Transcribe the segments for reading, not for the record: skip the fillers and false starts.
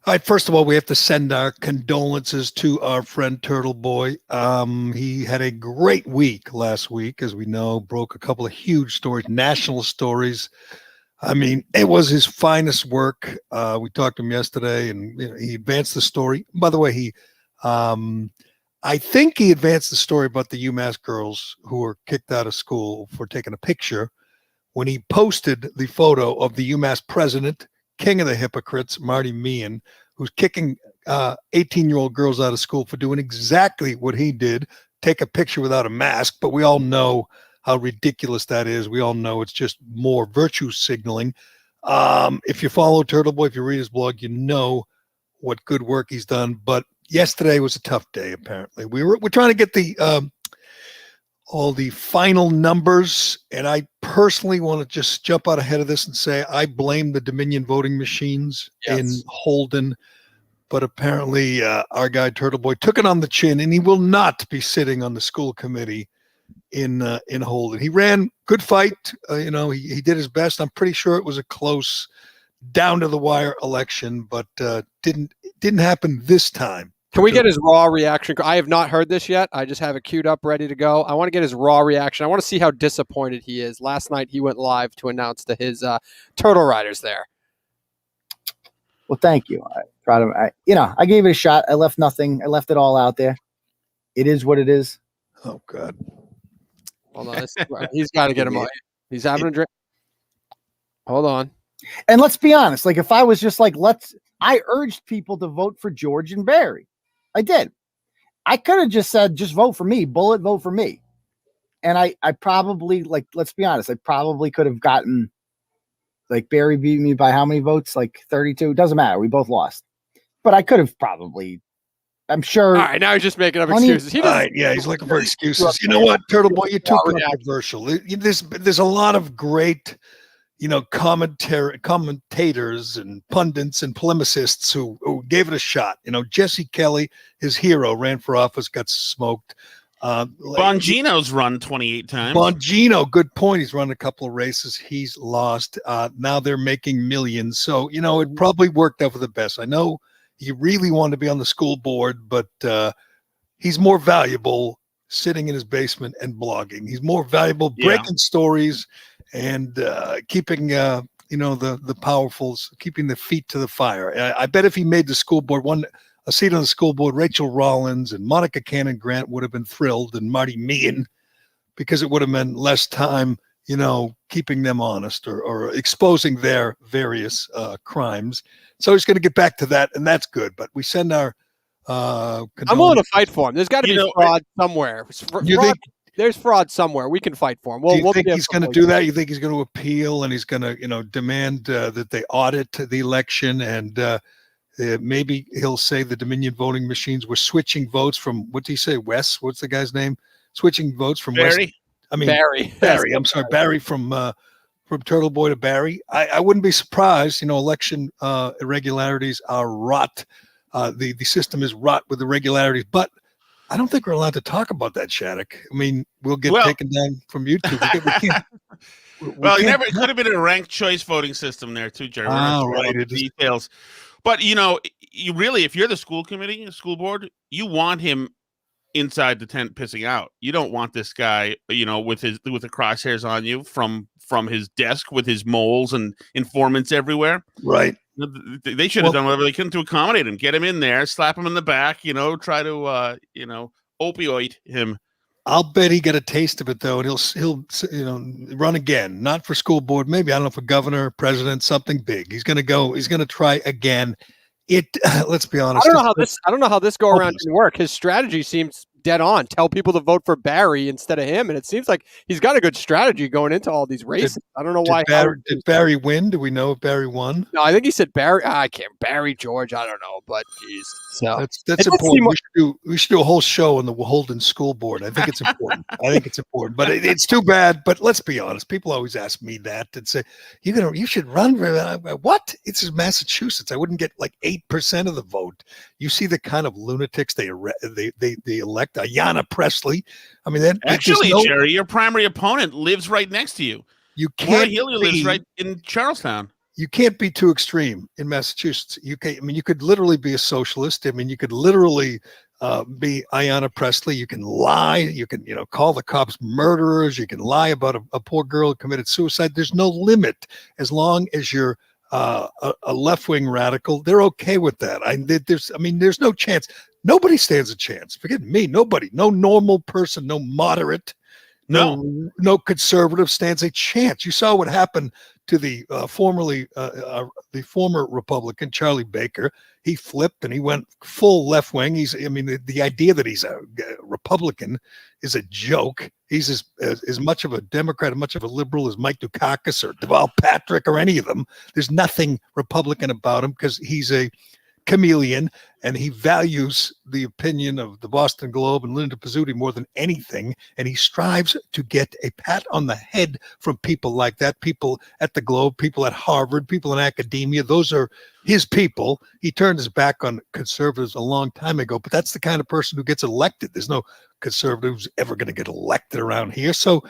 All right, first of all, we have to send our condolences to our friend Turtle Boy. He had a great week last week, as we know, broke a couple of huge stories, national stories. I mean, it was his finest work. We talked to him yesterday, and he advanced the story. By the way, I think he advanced the story about the UMass girls who were kicked out of school for taking a picture when he posted the photo of the UMass president, king of the hypocrites, Marty Meehan, who's kicking 18-year-old girls out of school for doing exactly what he did, take a picture without a mask. But we all know how ridiculous that is. We all know it's just more virtue signaling. If you follow Turtle Boy, if you read his blog, you know what good work he's done. But yesterday was a tough day, apparently. We're trying to get all the final numbers, and I personally want to just jump out ahead of this and say I blame the Dominion voting machines in Holden, but apparently our guy Turtle Boy took it on the chin, and he will not be sitting on the school committee in Holden. He ran, good fight. He did his best. I'm pretty sure it was a close, down to the wire election, but didn't happen this time. Can we get his raw reaction? I have not heard this yet. I just have it queued up, ready to go. I want to get his raw reaction. I want to see how disappointed he is. Last night, he went live to announce to his Turtle Riders there. Well, thank you. I gave it a shot. I left nothing. I left it all out there. It is what it is. Oh, God. Hold on. He's got to get him on. He's having a drink. Hold on. And let's be honest. Like, if I was just like, I urged people to vote for George and Barry. I did. I could have just said, just vote for me, bullet vote for me. And I probably, like, let's be honest, I probably could have gotten, like, Barry beat me by how many votes? Like 32. It doesn't matter. We both lost. But I could have probably, I'm sure. All right, now he's just making up excuses. He's looking for excuses. You know what, Turtle Boy, you're too controversial. There's a lot of great, commentators and pundits and polemicists who gave it a shot. Jesse Kelly, his hero, ran for office, got smoked. Bongino's run 28 times. Bongino, good point. He's run a couple of races. He's lost. Now they're making millions. So, it probably worked out for the best. I know he really wanted to be on the school board, but he's more valuable sitting in his basement and blogging. He's more valuable breaking stories and keeping the powerfuls, keeping the feet to the fire. I bet if he made the school board a seat on the school board, Rachel Rollins and Monica Cannon Grant would have been thrilled, and Marty Meehan, because it would have meant less time, keeping them honest or exposing their various crimes. So he's going to get back to that, and that's good. But we send our I'm willing to fight for him. There's got to be fraud somewhere. There's fraud somewhere. We can fight for him. Do you think he's going to do that? You think he's going to appeal and he's going to, demand that they audit the election, and maybe he'll say the Dominion voting machines were switching votes from, what did he say, Wes? What's the guy's name? Switching votes from Barry. Barry. I'm sorry, Barry from Turtle Boy to Barry. I wouldn't be surprised. Election irregularities are rot. The system is rot with irregularities, but I don't think we're allowed to talk about that, Shattuck. I mean, we'll get taken down from YouTube. We can't. It could have been a ranked choice voting system there too, Jerry. Right. Details. But, you really, if you're the school committee, school board, you want him inside the tent pissing out. You don't want this guy, with the crosshairs on you from his desk with his moles and informants everywhere. Right. They should have done whatever they could to accommodate him. Get him in there, slap him in the back, try to, opioid him. I'll bet he get a taste of it, though, and he'll run again. Not for school board, maybe, I don't know, for governor, president, something big. He's going to go. He's going to try again. Let's be honest. I don't know how this go around can work. His strategy seems dead on. Tell people to vote for Barry instead of him, and it seems like he's got a good strategy going into all these races. I don't know why. Did Barry win? Do we know if Barry won? No, I think he said Barry. I can't. Barry George. I don't know, but geez. So that's important. We should do a whole show on the Holden School Board. I think it's important. But it's too bad. But let's be honest. People always ask me that and say, you should run. What? It's Massachusetts. I wouldn't get like 8% of the vote. You see the kind of lunatics they elect. Ayanna Pressley. I mean, actually, Jerry, your primary opponent lives right next to you. You can't. Hillier lives right in Charlestown. you can't be too extreme in Massachusetts. You could literally be a socialist. I mean, you could literally be Ayanna Pressley. You can lie. You can, call the cops murderers. You can lie about a poor girl who committed suicide. There's no limit as long as you're a left-wing radical. They're okay with that. There's no chance. Nobody stands a chance. Forget me. Nobody. No normal person. No moderate. No conservative stands a chance. You saw what happened to the former Republican Charlie Baker. He flipped and he went full left wing. The idea that he's a Republican is a joke. He's as much of a Democrat, as much of a liberal as Mike Dukakis or Deval Patrick or any of them. There's nothing Republican about him because he's a chameleon, and he values the opinion of the Boston Globe and Linda Pizzuti more than anything, and he strives to get a pat on the head from people like that, people at the Globe, people at Harvard, people in academia. Those are his people. He turned his back on conservatives a long time ago, but that's the kind of person who gets elected. There's no conservative who's ever going to get elected around here. So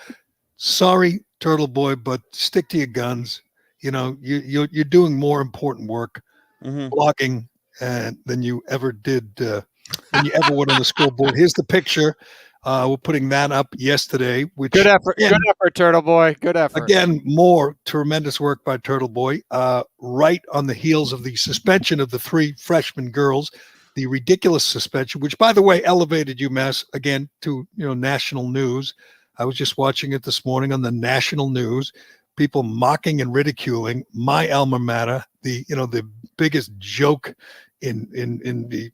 sorry, Turtle Boy, but stick to your guns. You're doing more important work blogging than you ever did, than you ever would on the school board. Here's the picture. We're putting that up yesterday. Which good effort, Turtle Boy. Good effort. Again, more tremendous work by Turtle Boy. Right on the heels of the suspension of the 3 freshman girls, the ridiculous suspension, which, by the way, elevated UMass again to national news. I was just watching it this morning on the national news. People mocking and ridiculing my alma mater, the biggest joke in the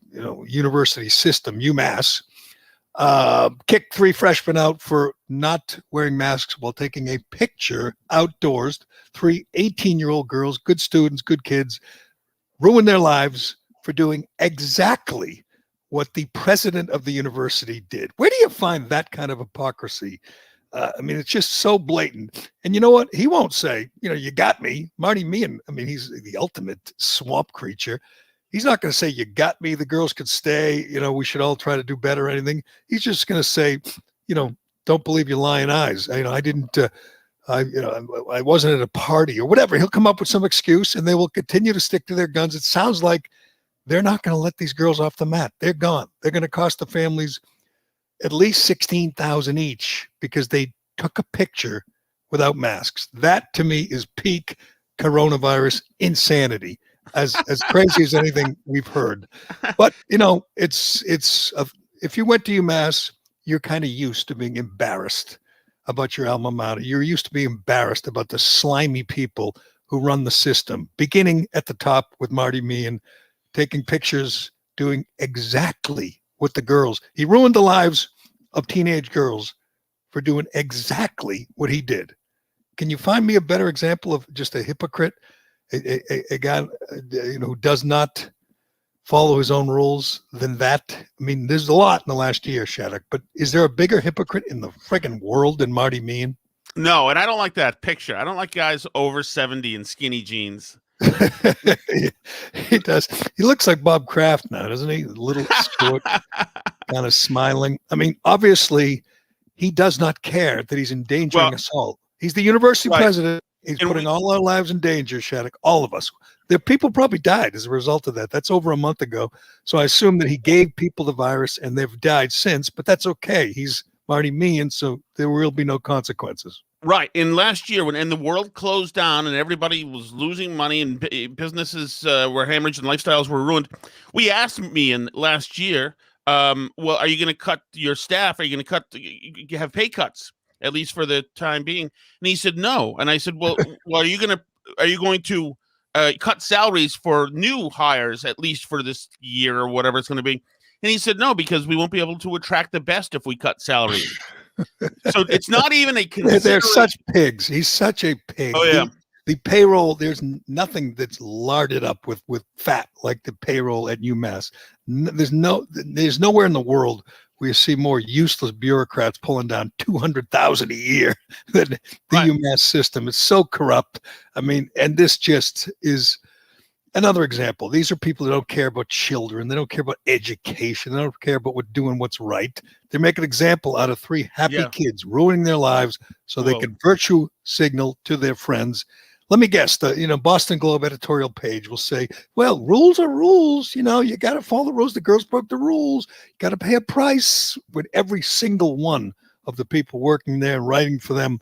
university system, UMass. Kicked 3 freshmen out for not wearing masks while taking a picture outdoors. 3 18-year-old girls, good students, good kids, ruined their lives for doing exactly what the president of the university did. Where do you find that kind of hypocrisy? It's just so blatant. And you know what? He won't say, you got me. Marty Meehan, he's the ultimate swamp creature. He's not going to say, you got me. The girls could stay. We should all try to do better or anything. He's just going to say, don't believe your lying eyes. I didn't, I wasn't at a party or whatever. He'll come up with some excuse and they will continue to stick to their guns. It sounds like they're not going to let these girls off the mat. They're gone. They're going to cost the families at least $16,000 each because they took a picture without masks. That to me is peak coronavirus insanity, as crazy as anything we've heard. But it's if you went to UMass, you're kind of used to being embarrassed about your alma mater. You're used to being embarrassed about the slimy people who run the system, beginning at the top with Marty Meehan, taking pictures, doing exactly what the girls. He ruined the lives of teenage girls for doing exactly what he did. Can you find me a better example of just a hypocrite, a guy who does not follow his own rules than that? There's a lot in the last year, Shattuck, but is there a bigger hypocrite in the friggin' world than Marty Meehan? No, and I don't like that picture. I don't like guys over 70 in skinny jeans. He does. He looks like Bob Kraft now, doesn't he? A little short, kind of smiling. Obviously, he does not care that he's endangering us all. He's the university president. He's putting all our lives in danger, Shattuck, all of us. The people probably died as a result of that. That's over a month ago. So I assume that he gave people the virus and they've died since, but that's okay. He's Marty Meehan, so there will be no consequences. Right. And last year, when the world closed down and everybody was losing money and businesses were hemorrhaged and lifestyles were ruined, we asked Meehan last year, well, are you going to cut your staff? Are you going to have pay cuts, at least for the time being? And he said no. And I said, well, are you going to cut salaries for new hires, at least for this year or whatever it's going to be? And he said no, because we won't be able to attract the best if we cut salaries. So it's not even a consideration. They're such pigs. He's such a pig. Oh, yeah. The payroll, there's nothing that's larded up with fat like the payroll at UMass. There's nowhere in the world where you see more useless bureaucrats pulling down $200,000 a year than the UMass system. It's so corrupt. And this just is another example. These are people that don't care about children. They don't care about education. They don't care about doing what's right. They make an example out of 3 happy kids, ruining their lives so they can virtue signal to their friends. Let me guess. The Boston Globe editorial page will say, "Well, rules are rules. You got to follow the rules. The girls broke the rules. You got to pay a price." With every single one of the people working there and writing for them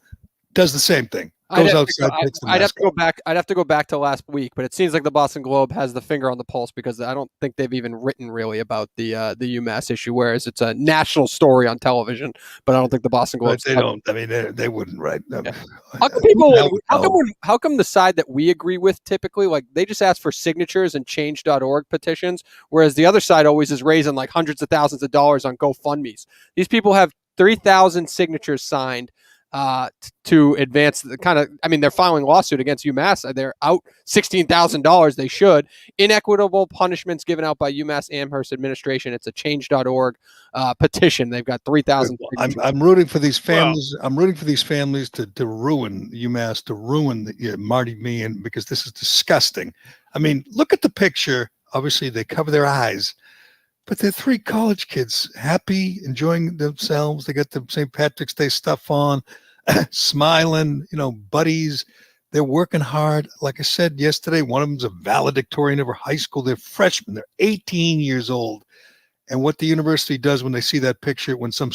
does the same thing. Goes outside, takes the I'd have mask to go off. back. I'd have to go back to last week, but it seems like the Boston Globe has the finger on the pulse because I don't think they've even written really about the UMass issue. Whereas it's a national story on television, but I don't think the Boston Globe. But they don't. I mean, they wouldn't write them. Yeah. How come people? How come the side that we agree with typically, like they just ask for signatures and Change.org petitions, whereas the other side always is raising like hundreds of thousands of dollars on GoFundMe's. These people have 3,000 signatures signed to advance the kind of. I mean, they're filing a lawsuit against UMass. They're out $16,000. They should. Inequitable punishments given out by UMass Amherst administration. It's a Change.org petition. They've got 3,000. I'm rooting for these families. I'm rooting for these families to ruin UMass, to ruin Marty Meehan, because this is disgusting. I mean, look at the picture. Obviously, they cover their eyes. But they're 3 college kids, happy, enjoying themselves. They got the St. Patrick's Day stuff on, smiling, buddies. They're working hard. Like I said yesterday, one of them's a valedictorian of her high school. They're freshmen. They're 18 years old. And what the university does when they see that picture, when some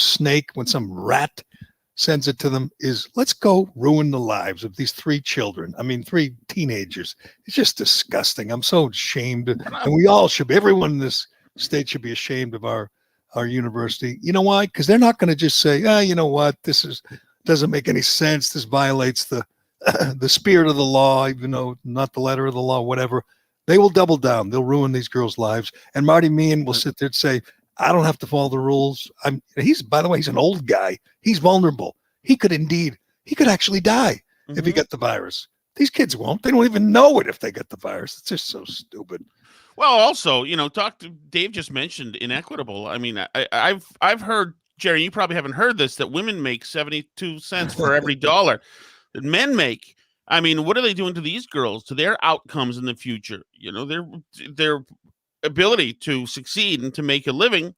rat sends it to them, is let's go ruin the lives of these 3 children. I mean, 3 teenagers. It's just disgusting. I'm so ashamed. And we all should be. Everyone in this state should be ashamed of our university. You know why? Because they're not going to just say, you know what, this doesn't make any sense. This violates the spirit of the law, even though not the letter of the law, whatever. They will double down. They'll ruin these girls' lives. And Marty Meehan will sit there and say, I don't have to follow the rules. By the way, he's an old guy. He's vulnerable. He could actually die if he got the virus. These kids won't. They don't even know it if they get the virus. It's just so stupid. Well, also, Dave just mentioned inequitable. I mean, I've heard, Jerry, you probably haven't heard this, that women make 72 cents for every dollar that men make. I mean, what are they doing to these girls, to their outcomes in the future? Their ability to succeed and to make a living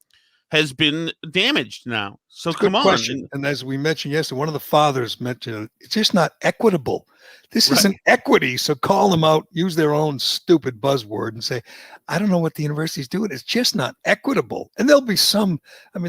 has been damaged now. So come on. Question. And as we mentioned yesterday, one of the fathers mentioned it's just not equitable. This isn't equity. So call them out, use their own stupid buzzword and say, I don't know what the university's doing. It's just not equitable. And there'll be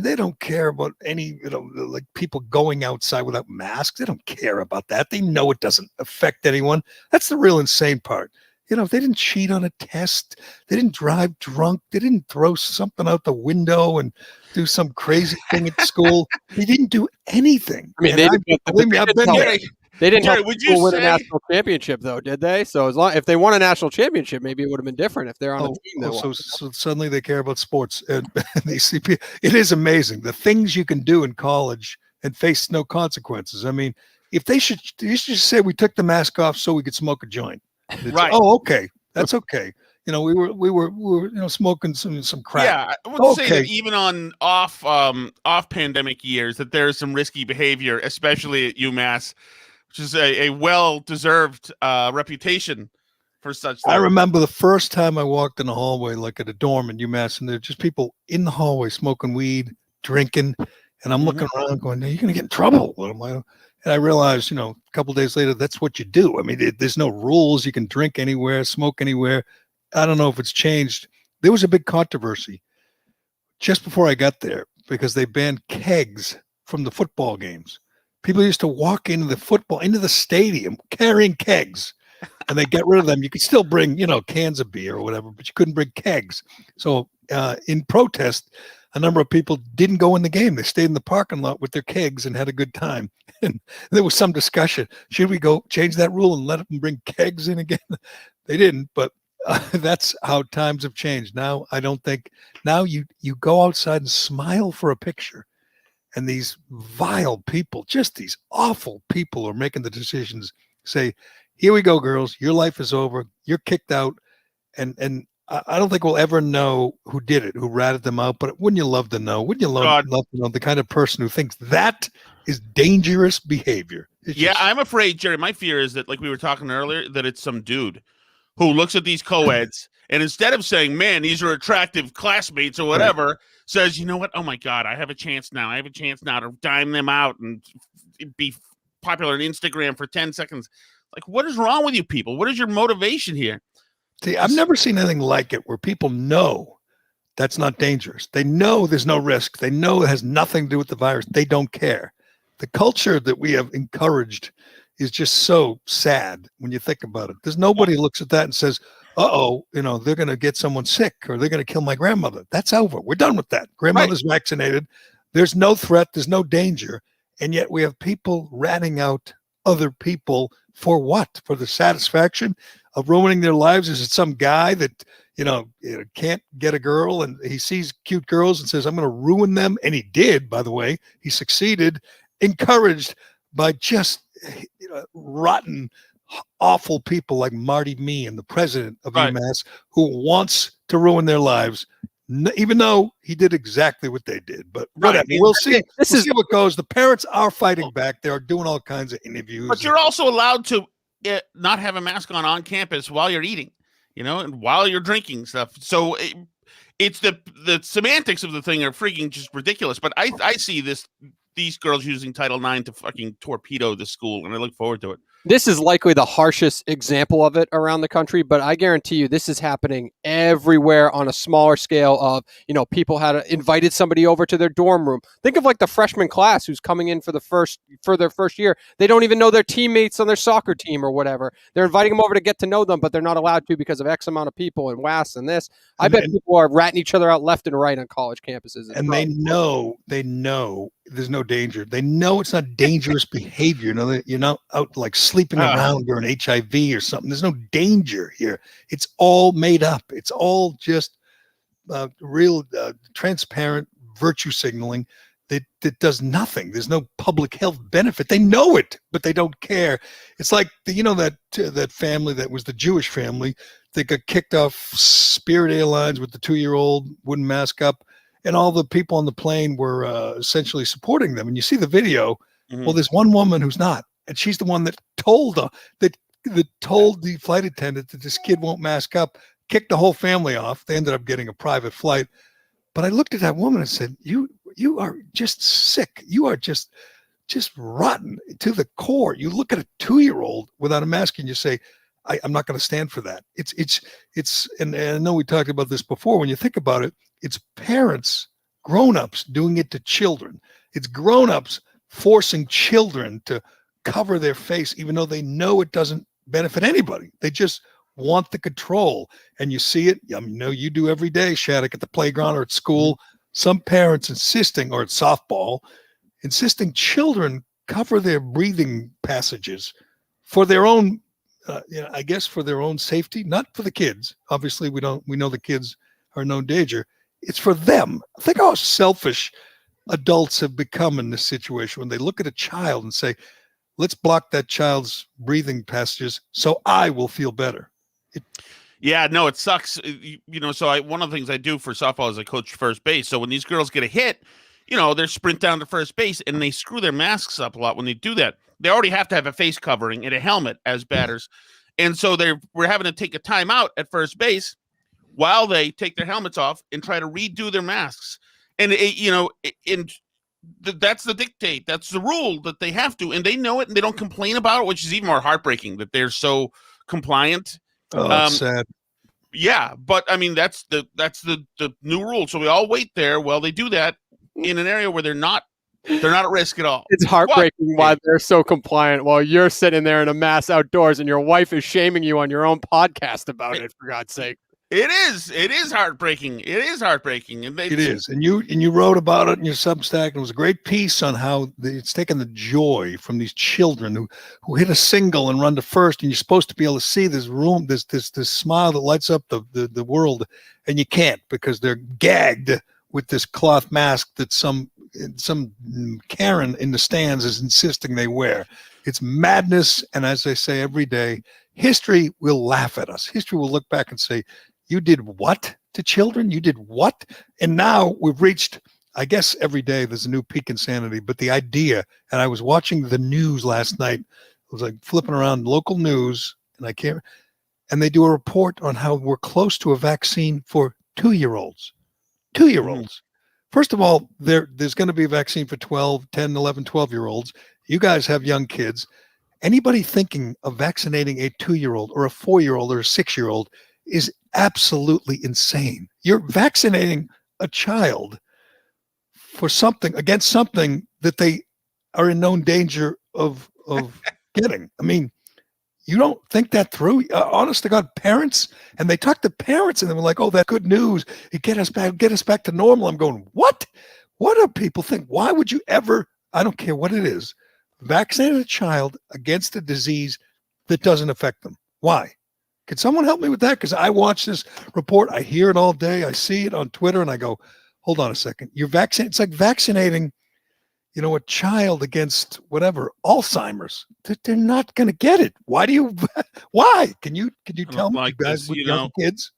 they don't care about any, like people going outside without masks. They don't care about that. They know it doesn't affect anyone. That's the real insane part. They didn't cheat on a test. They didn't drive drunk. They didn't throw something out the window and do some crazy thing at school. They didn't do anything. I mean, I've been there. They didn't help people win a national championship, though, did they? So if they won a national championship, maybe it would have been different if they're on a team. So suddenly they care about sports, and they see. It is amazing the things you can do in college and face no consequences. I mean, if they should just say we took the mask off so we could smoke a joint. Right. Oh, okay. That's okay. We were smoking some crack. Yeah, I would say that even on off pandemic years, that there is some risky behavior, especially at UMass, which is a well-deserved reputation for such things. I remember the first time I walked in the hallway, like at a dorm in UMass, and there were just people in the hallway smoking weed, drinking, and I'm looking around going, you're going to get in trouble. And I realized, a couple of days later, that's what you do. I mean, there's no rules. You can drink anywhere, smoke anywhere. I don't know if it's changed. There was a big controversy just before I got there because they banned kegs from the football games. People used to walk into the stadium carrying kegs, and they get rid of them. You could still bring, cans of beer or whatever, but you couldn't bring kegs. So in protest, a number of people didn't go in the game. They stayed in the parking lot with their kegs and had a good time. And there was some discussion. Should we go change that rule and let them bring kegs in again? They didn't, but that's how times have changed. Now, I don't think now you go outside and smile for a picture. And these vile people, just these awful people are making the decisions, say, here we go, girls. Your life is over. You're kicked out. And I don't think we'll ever know who did it, who ratted them out. But wouldn't you love to know? Wouldn't you love to know the kind of person who thinks that is dangerous behavior? I'm afraid, Jerry, my fear is that, like we were talking earlier, that it's some dude who looks at these co-eds and instead of saying, man, these are attractive classmates or whatever, says, you know what? Oh, my God, I have a chance now. I have a chance now to dime them out and be popular on Instagram for 10 seconds. Like, what is wrong with you people? What is your motivation here? See, I've never seen anything like it where people know that's not dangerous. They know there's no risk. They know it has nothing to do with the virus. They don't care. The culture that we have encouraged is just so sad when you think about it. There's nobody who looks at that and says, uh-oh, they're going to get someone sick or they're going to kill my grandmother. That's over. We're done with that. Grandmother's vaccinated. There's no threat. There's no danger. And yet we have people ratting out other people for what? For the satisfaction of ruining their lives? Is it some guy that, can't get a girl and he sees cute girls and says, I'm going to ruin them? And he did, by the way. He succeeded, encouraged by just rotten, awful people like Marty Meehan, the president of UMass, who wants to ruin their lives, even though he did exactly what they did. But whatever, we'll see. We'll see what goes. The parents are fighting back. They are doing all kinds of interviews. But you're also allowed to not have a mask on campus while you're eating, and while you're drinking stuff. So it's the semantics of the thing are freaking just ridiculous. But I see these girls using Title IX to fucking torpedo the school, and I look forward to it. This is likely the harshest example of it around the country, but I guarantee you this is happening everywhere on a smaller scale of, people had invited somebody over to their dorm room. Think of like the freshman class who's coming in for their first year. They don't even know their teammates on their soccer team or whatever. They're inviting them over to get to know them, but they're not allowed to because of X amount of people and WAS and this. I bet people are ratting each other out left and right on college campuses. And they know there's no danger. They know it's not dangerous behavior. You're not out like sleeping around or an HIV or something. There's no danger here. It's all made up. It's all just real transparent virtue signaling that does nothing. There's no public health benefit. They know it, but they don't care. It's like that family that was the Jewish family that got kicked off Spirit Airlines with the 2-year-old wouldn't mask up. And all the people on the plane were essentially supporting them. And you see the video. Mm-hmm. Well, there's one woman who's not, and she's the one that told the flight attendant that this kid won't mask up, kicked the whole family off. They ended up getting a private flight. But I looked at that woman and said, "You are just sick. You are just rotten to the core. You look at a 2-year-old without a mask and you say, I'm not going to stand for that." It's and I know we talked about this before. When you think about it, it's parents, grown-ups doing it to children. It's grown-ups forcing children to cover their face, even though they know it doesn't benefit anybody. They just want the control. And you see it, you do every day, Shattuck, at the playground or at school. Some parents insisting, or at softball, insisting children cover their breathing passages for their own, I guess for their own safety, not for the kids. Obviously, we know the kids are no danger. It's for them. Think how selfish adults have become in this situation when they look at a child and say, let's block that child's breathing passages so I will feel better. It sucks. So one of the things I do for softball is I coach first base. So when these girls get a hit, they sprint down to first base and they screw their masks up a lot when they do that. They already have to have a face covering and a helmet as batters. And so we're having to take a timeout at first base while they take their helmets off and try to redo their masks. And, that's the dictate. That's the rule that they have to. And they know it and they don't complain about it, which is even more heartbreaking that they're so compliant. Oh, that's sad. Yeah, but I mean that's the new rule. So we all wait there while they do that in an area where they're not at risk at all. It's heartbreaking why they're so compliant while you're sitting there in a mass outdoors and your wife is shaming you on your own podcast about it, for God's sake. It is heartbreaking. It is heartbreaking. And it is. And you wrote about it in your Substack, and it was a great piece on how it's taken the joy from these children who hit a single and run to first, and you're supposed to be able to see this room, this smile that lights up the world, and you can't because they're gagged with this cloth mask that some Karen in the stands is insisting they wear. It's madness, and as I say every day, history will laugh at us. History will look back and say, you did what to children? You did what? And now we've reached, I guess every day there's a new peak insanity, but the idea, and I was watching the news last night, I was like flipping around local news, and they do a report on how we're close to a vaccine for 2-year-olds. 2-year-olds. First of all, there's going to be a vaccine for 10, 11, 12-year-olds. You guys have young kids. Anybody thinking of vaccinating a 2-year-old or a 4-year-old or a 6-year-old is absolutely insane. You're vaccinating a child for something against something that they are in known danger of getting. I mean, you don't think that through? Honest to God, parents, and they talk to parents, and they were like, "Oh, that's good news. It get us back to normal." I'm going, "What? What do people think? Why would you ever? I don't care what it is, vaccinate a child against a disease that doesn't affect them. Why? Can someone help me with that? Because I watch this report, I hear it all day, I see it on Twitter, and I go, hold on a second. You're vaccinating. It's like vaccinating, a child against whatever Alzheimer's. They're not going to get it. Why do you? Why? Can you tell me, like you guys this, with young kids?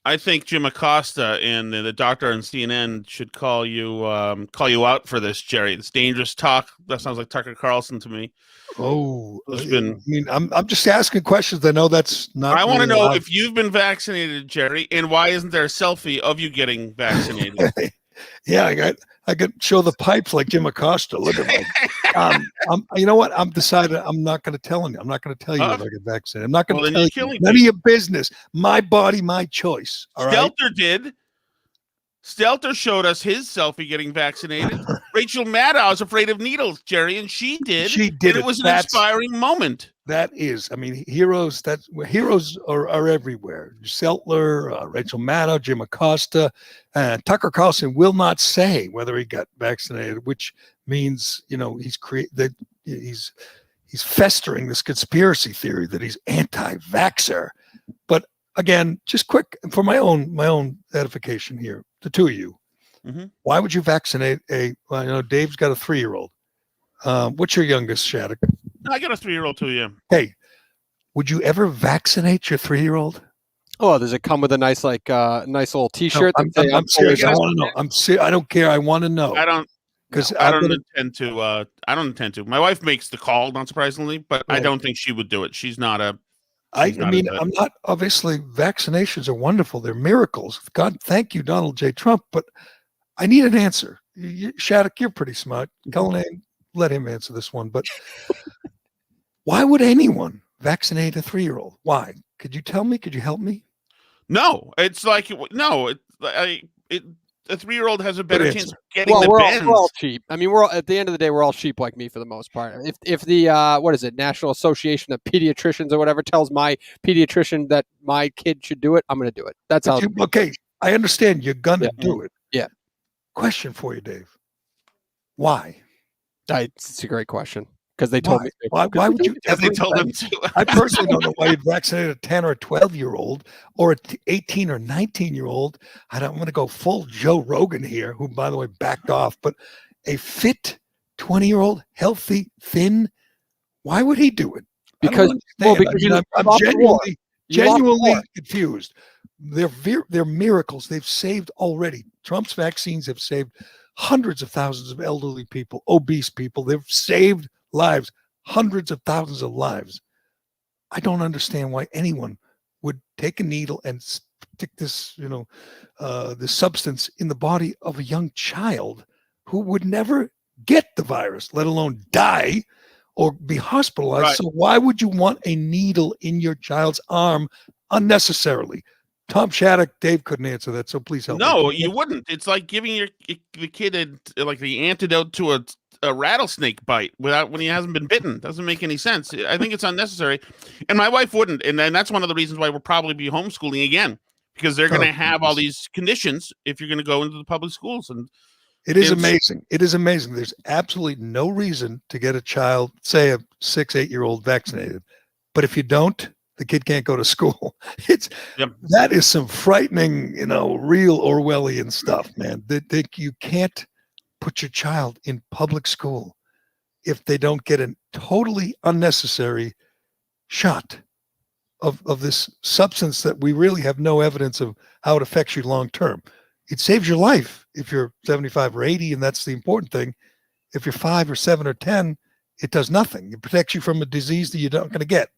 I think Jim Acosta and the doctor on CNN should call you out for this, Jerry. It's dangerous talk. That sounds like Tucker Carlson to me. Oh, I mean, I'm just asking questions. I know that's not. I want to know if you've been vaccinated, Jerry, and why isn't there a selfie of you getting vaccinated? Yeah, I could show the pipes like Jim Acosta. Look at me. You know what? I'm decided. I'm not going to tell you. I'm not going to tell you if I get vaccinated. I'm not going to tell you. None of your business. My body, my choice. All right? Stelter did. Stelter showed us his selfie getting vaccinated. Rachel Maddow's afraid of needles, Jerry, and she did. She did. And it was an inspiring moment. That is, I mean, heroes. Heroes are everywhere. Stelter, Rachel Maddow, Jim Acosta, Tucker Carlson will not say whether he got vaccinated, which means he's festering this conspiracy theory that he's anti-vaxxer. But again, just quick for my own edification here, the two of you. Mm-hmm. Why would you vaccinate Dave's got a 3-year-old. What's your youngest, Shattuck? I got a 3-year-old too, yeah. Hey, would you ever vaccinate your 3-year-old? Oh, does it come with a nice little T-shirt? No, I'm serious. I want to know. I don't care. I want to know. I don't intend to. I don't intend to. My wife makes the call, not surprisingly, but I don't think she would do it. She's not a. I'm not. Obviously, vaccinations are wonderful. They're miracles. God, thank you, Donald J. Trump. But I need an answer. Shattuck, you're pretty smart. Callahan, let him answer this one. But why would anyone vaccinate a 3-year-old? Why? Could you tell me? Could you help me? No, it's like no. A 3-year-old has a better chance of getting the bends. We're all cheap. I mean, we're all, at the end of the day, we're all sheep like me for the most part. If the what is it, National Association of Pediatricians or whatever tells my pediatrician that my kid should do it, I'm going to do it. That's how. Okay, I understand you're going to do it. Yeah. Question for you, Dave. Why? It's a great question. Because they told me. Why would you? They told them to. I personally don't know why you'd vaccinate a 10 or a 12-year-old or an 18 or 19-year-old. I'm going to go full Joe Rogan here, who, by the way, backed off. But a fit 20-year-old, healthy, thin, why would he do it? Because I'm genuinely confused. They're miracles. They've saved already. Trump's vaccines have saved hundreds of thousands of elderly people, obese people. They've saved lives, hundreds of thousands of lives. I don't understand why anyone would take a needle and stick this, this substance in the body of a young child who would never get the virus, let alone die or be hospitalized. Right. So why would you want a needle in your child's arm unnecessarily? Tom Shattuck, Dave couldn't answer that, so please help me. No, you wouldn't. It's like giving the kid like the antidote to a rattlesnake bite when he hasn't been bitten. Doesn't make any sense. I think it's unnecessary. And my wife wouldn't. And then that's one of the reasons why we'll probably be homeschooling again, because they're going to have all these conditions if you're going to go into the public schools. And it is amazing. It is amazing. There's absolutely no reason to get a child, say a 6-8-year-old, vaccinated. But if you don't, the kid can't go to school. That is some frightening, real Orwellian stuff, man. That you can't put your child in public school if they don't get a totally unnecessary shot of this substance that we really have no evidence of how it affects you long term. It saves your life if you're 75 or 80, and that's the important thing. If you're 5 or 7 or 10, it does nothing. It protects you from a disease that you're not going to get.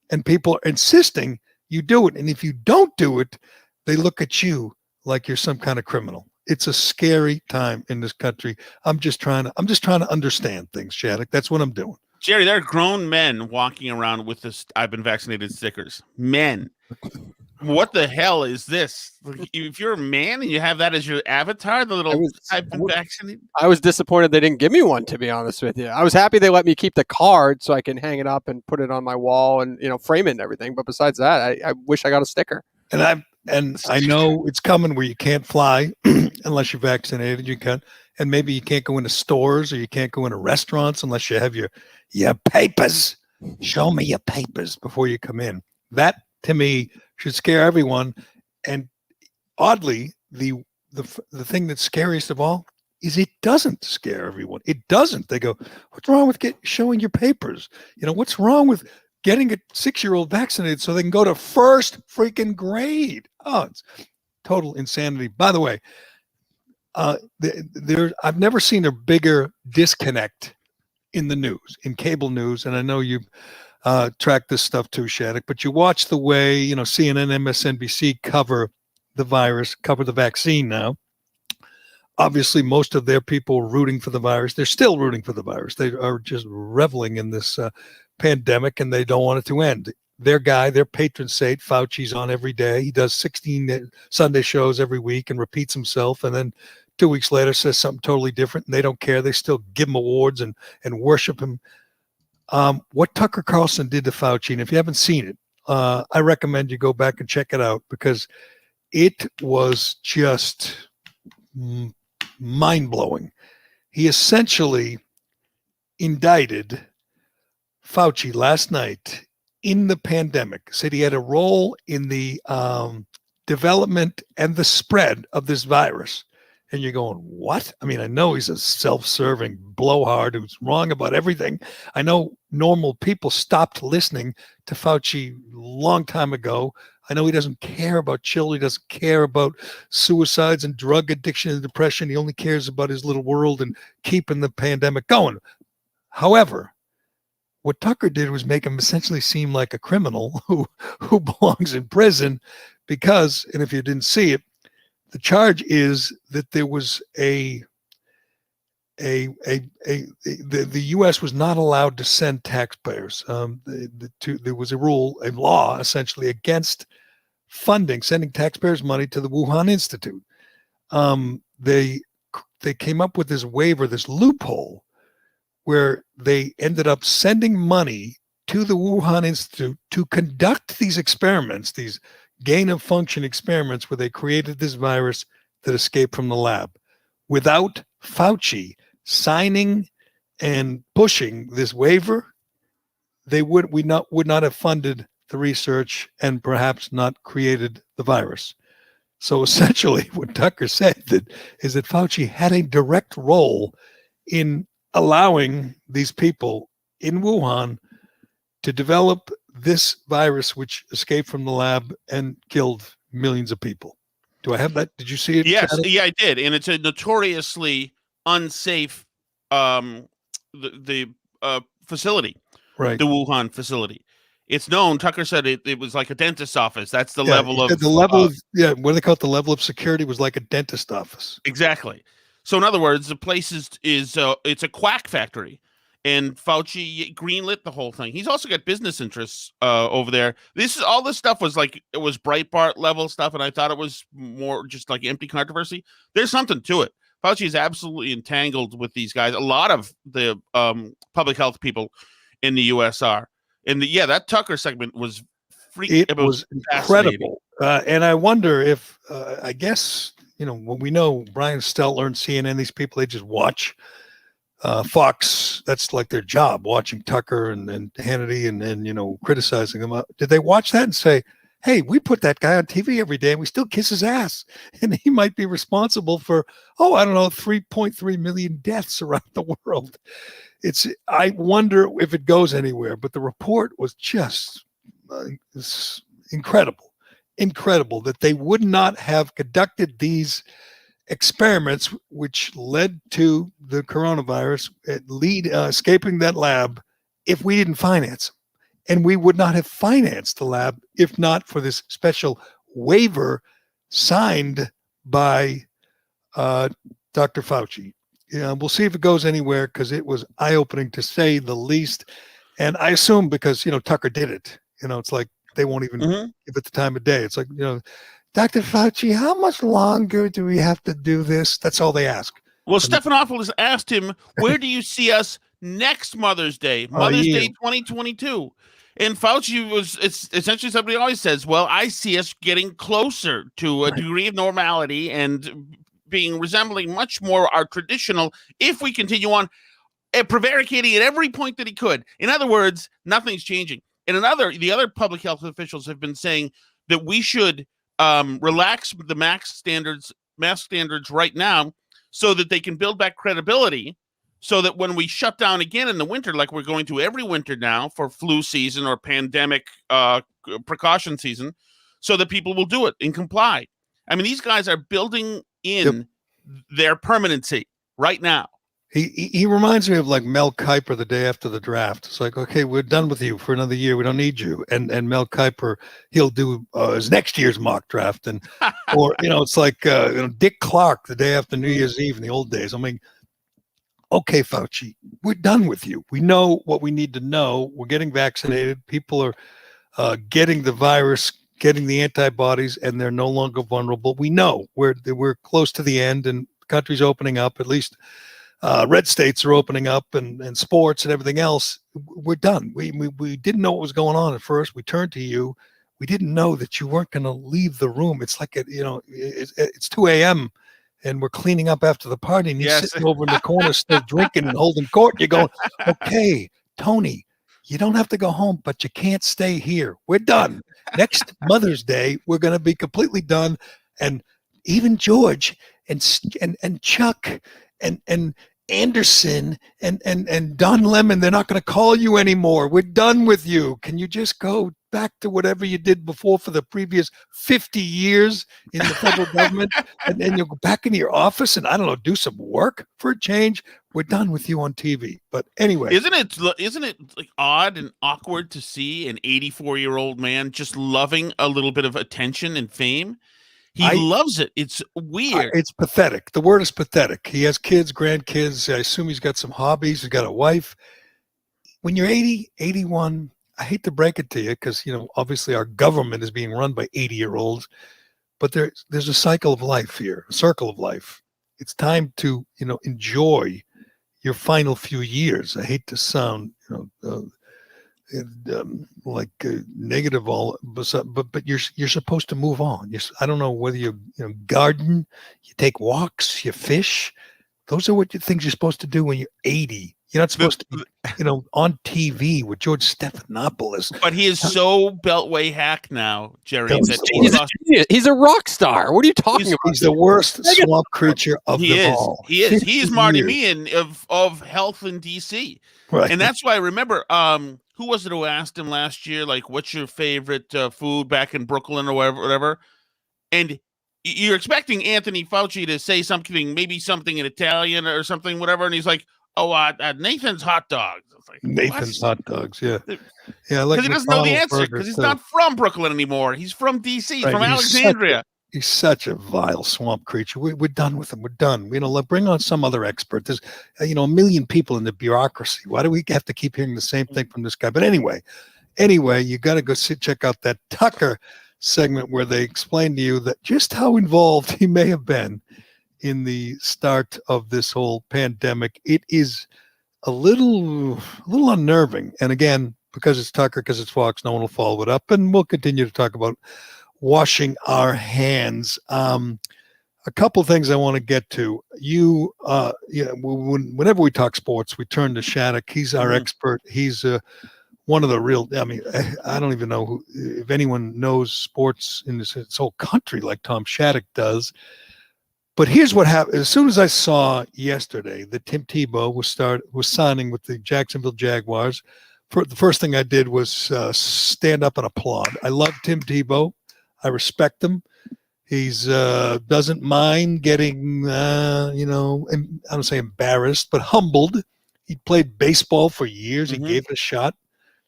And people are insisting you do it. And if you don't do it, they look at you like you're some kind of criminal. It's a scary time in this country. I'm just trying to understand things, Shattuck. That's what I'm doing. Gerry, there are grown men walking around with this "I've been vaccinated" stickers. Men. What the hell is this? Like, if you're a man and you have that as your avatar, the little "I've been vaccinated." I was disappointed they didn't give me one, to be honest with you. I was happy they let me keep the card so I can hang it up and put it on my wall and frame it and everything. But besides that, I wish I got a sticker. And I know it's coming where you can't fly unless you're vaccinated. You can, and maybe you can't go into stores or you can't go into restaurants unless you have your papers. Show me your papers before you come in. That to me should scare everyone. And oddly, the thing that's scariest of all is it doesn't scare everyone. It doesn't. They go, what's wrong with showing your papers? What's wrong with getting a 6-year-old vaccinated so they can go to first freaking grade? Oh, it's total insanity. By the way, I've never seen a bigger disconnect in the news, in cable news, and I know you've tracked this stuff too, Shattuck, but you watch the way, CNN, MSNBC cover the virus, cover the vaccine now. Obviously, most of their people are rooting for the virus. They're still rooting for the virus. They are just reveling in this pandemic, and they don't want it to end. Their guy, their patron saint, Fauci's on every day. He does 16 Sunday shows every week and repeats himself, and then 2 weeks later says something totally different, and they don't care. They still give him awards and worship him. What Tucker Carlson did to Fauci, and if you haven't seen it, I recommend you go back and check it out because it was just mind-blowing. He essentially indicted Fauci last night in the pandemic, said he had a role in the development and the spread of this virus. And you're going, what? I mean, I know he's a self-serving blowhard who's wrong about everything. I know normal people stopped listening to Fauci a long time ago. I know he doesn't care about children. He doesn't care about suicides and drug addiction and depression. He only cares about his little world and keeping the pandemic going. However, what Tucker did was make him essentially seem like a criminal who belongs in prison because, and if you didn't see it, the charge is that there was the U.S. was not allowed to send taxpayers. There was a law essentially against sending taxpayers' money to the Wuhan Institute. They came up with this waiver, this loophole, where they ended up sending money to the Wuhan Institute to conduct these experiments, these gain-of-function experiments where they created this virus that escaped from the lab. Without Fauci signing and pushing this waiver, they would not have funded the research and perhaps not created the virus. So essentially what Tucker said is that Fauci had a direct role in allowing these people in Wuhan to develop this virus, which escaped from the lab and killed millions of people. Do I have that? Did you see it? Yes, yeah, I did. And it's a notoriously unsafe facility, right? The Wuhan facility. It's known. Tucker said it was like a dentist's office. That's the level of what do they call it? The level of security was like a dentist office. Exactly. So in other words, the place is it's a quack factory. And Fauci greenlit the whole thing. He's also got business interests over there. All this stuff was like, it was Breitbart level stuff, and I thought it was more just like empty controversy. There's something to it. Fauci is absolutely entangled with these guys. A lot of the public health people in the U.S. are. And that Tucker segment was was incredible. And I wonder if, I guess, when we know Brian Stelter and CNN, these people, they just watch Fox. That's like their job, watching Tucker and Hannity and criticizing them. Did they watch that and say, hey, we put that guy on TV every day and we still kiss his ass, and he might be responsible for 3.3 million deaths around the world? I wonder if it goes anywhere, but the report was just incredible that they would not have conducted these experiments which led to the coronavirus escaping that lab if we didn't finance them. And we would not have financed the lab if not for this special waiver signed by Dr. Fauci. Yeah, we'll see if it goes anywhere because it was eye-opening to say the least. And I assume because, Tucker did it, it's like they won't even give it the time of day. It's like, Dr. Fauci, how much longer do we have to do this? That's all they ask. Well, Stephanopoulos asked him, where do you see us next Mother's Day? Mother's Day 2022. And Fauci it's essentially something he always says, well, I see us getting closer to a degree of normality and resembling much more our traditional if we continue on prevaricating at every point that he could. In other words, nothing's changing. And the other public health officials have been saying that we should relax the mask standards right now so that they can build back credibility so that when we shut down again in the winter, like we're going to every winter now for flu season or pandemic precaution season, so that people will do it and comply. I mean, these guys are building in their permanency right now. He reminds me of like Mel Kiper the day after the draft. It's like, okay, we're done with you for another year. We don't need you. And Mel Kiper, he'll do his next year's mock draft. And or it's like Dick Clark the day after New Year's Eve in the old days. I mean, okay, Fauci, we're done with you. We know what we need to know. We're getting vaccinated. People are getting the virus, getting the antibodies, and they're no longer vulnerable. We know we're close to the end, and the country's opening up. At least red states are opening up, and sports and everything else. We're done. We didn't know what was going on at first. We turned to you. We didn't know that you weren't going to leave the room. It's like it's 2 a.m. and we're cleaning up after the party, and you're sitting over in the corner still drinking and holding court. You're going, okay, Tony, you don't have to go home, but you can't stay here. We're done. Next Mother's Day, we're going to be completely done. And even George and Chuck and Anderson and Don Lemon, they're not going to call you anymore. We're done with you. Can you just go back to whatever you did before for the previous 50 years in the federal government, and then you'll go back into your office and, I don't know, do some work for a change? We're done with you on TV. But anyway, isn't it like odd and awkward to see an 84-year-old man just loving a little bit of attention and fame? He loves it. It's weird. It's pathetic. The word is pathetic. He has kids, grandkids. I assume he's got some hobbies. He's got a wife. When you're 80, 81, I hate to break it to you because, obviously our government is being run by 80-year-olds, but there's a cycle of life here, a circle of life. It's time to, enjoy your final few years. I hate to sound, negative all, but you're supposed to move on. I don't know whether you garden, you take walks, you fish. Those are things you're supposed to do when you're 80. You're not supposed to be, on TV with George Stephanopoulos. But he is so beltway hack now, Gerry. He's a rock star. What are you talking about? He's the worst swamp creature of them all. He is. He is Marty Meehan of health in DC. Right. And that's why I remember, who was it who asked him last year, like, what's your favorite food back in Brooklyn or whatever? And you're expecting Anthony Fauci to say something, maybe something in Italian or something, whatever. And he's like, Nathan's hot dogs. Like, Nathan's hot dogs, yeah. Because he doesn't know the answer because he's not from Brooklyn anymore. He's from DC, from Alexandria. He's such a vile swamp creature. We're done with him. We're done. Bring on some other expert. There's, a million people in the bureaucracy. Why do we have to keep hearing the same thing from this guy? But anyway, you got to go check out that Tucker segment where they explain to you that just how involved he may have been in the start of this whole pandemic. It is a little unnerving. And again, because it's Tucker, because it's Fox, no one will follow it up. And we'll continue to talk about washing our hands. A couple of things I want to get to. Whenever we talk sports, we turn to Shattuck. He's our expert. He's one of the real, I don't even know if anyone knows sports in this whole country like Tom Shattuck does. But here's what happened. As soon as I saw yesterday that Tim Tebow was signing with the Jacksonville Jaguars, the first thing I did was stand up and applaud. I love Tim Tebow. I respect him. He's doesn't mind getting, I don't say embarrassed, but humbled. He played baseball for years. He gave it a shot.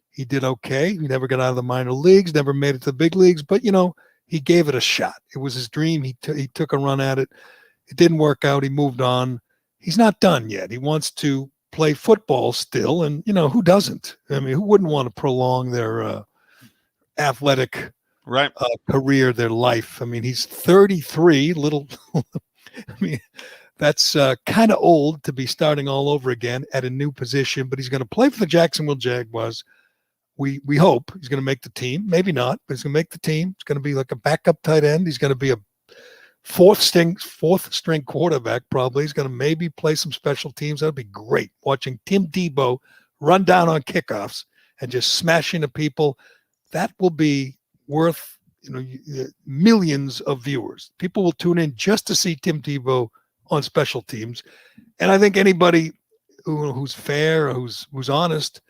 He did okay. He never got out of the minor leagues, never made it to the big leagues, but, he gave it a shot. It was his dream. He took a run at it. It didn't work out. He moved on. he's not done yet. He wants to play football still, and who doesn't? I mean, who wouldn't want to prolong their athletic career, their life? I mean, he's 33. I mean, that's kind of old to be starting all over again at a new position. But he's going to play for the Jacksonville Jaguars. We hope he's going to make the team. Maybe not, but he's going to make the team. It's going to be like a backup tight end. He's going to be a fourth string quarterback, probably. He's going to maybe play some special teams. That'll be great. Watching Tim Tebow run down on kickoffs and just smash into people. That will be worth millions of viewers. People will tune in just to see Tim Tebow on special teams. And I think anybody who's fair, who's honest,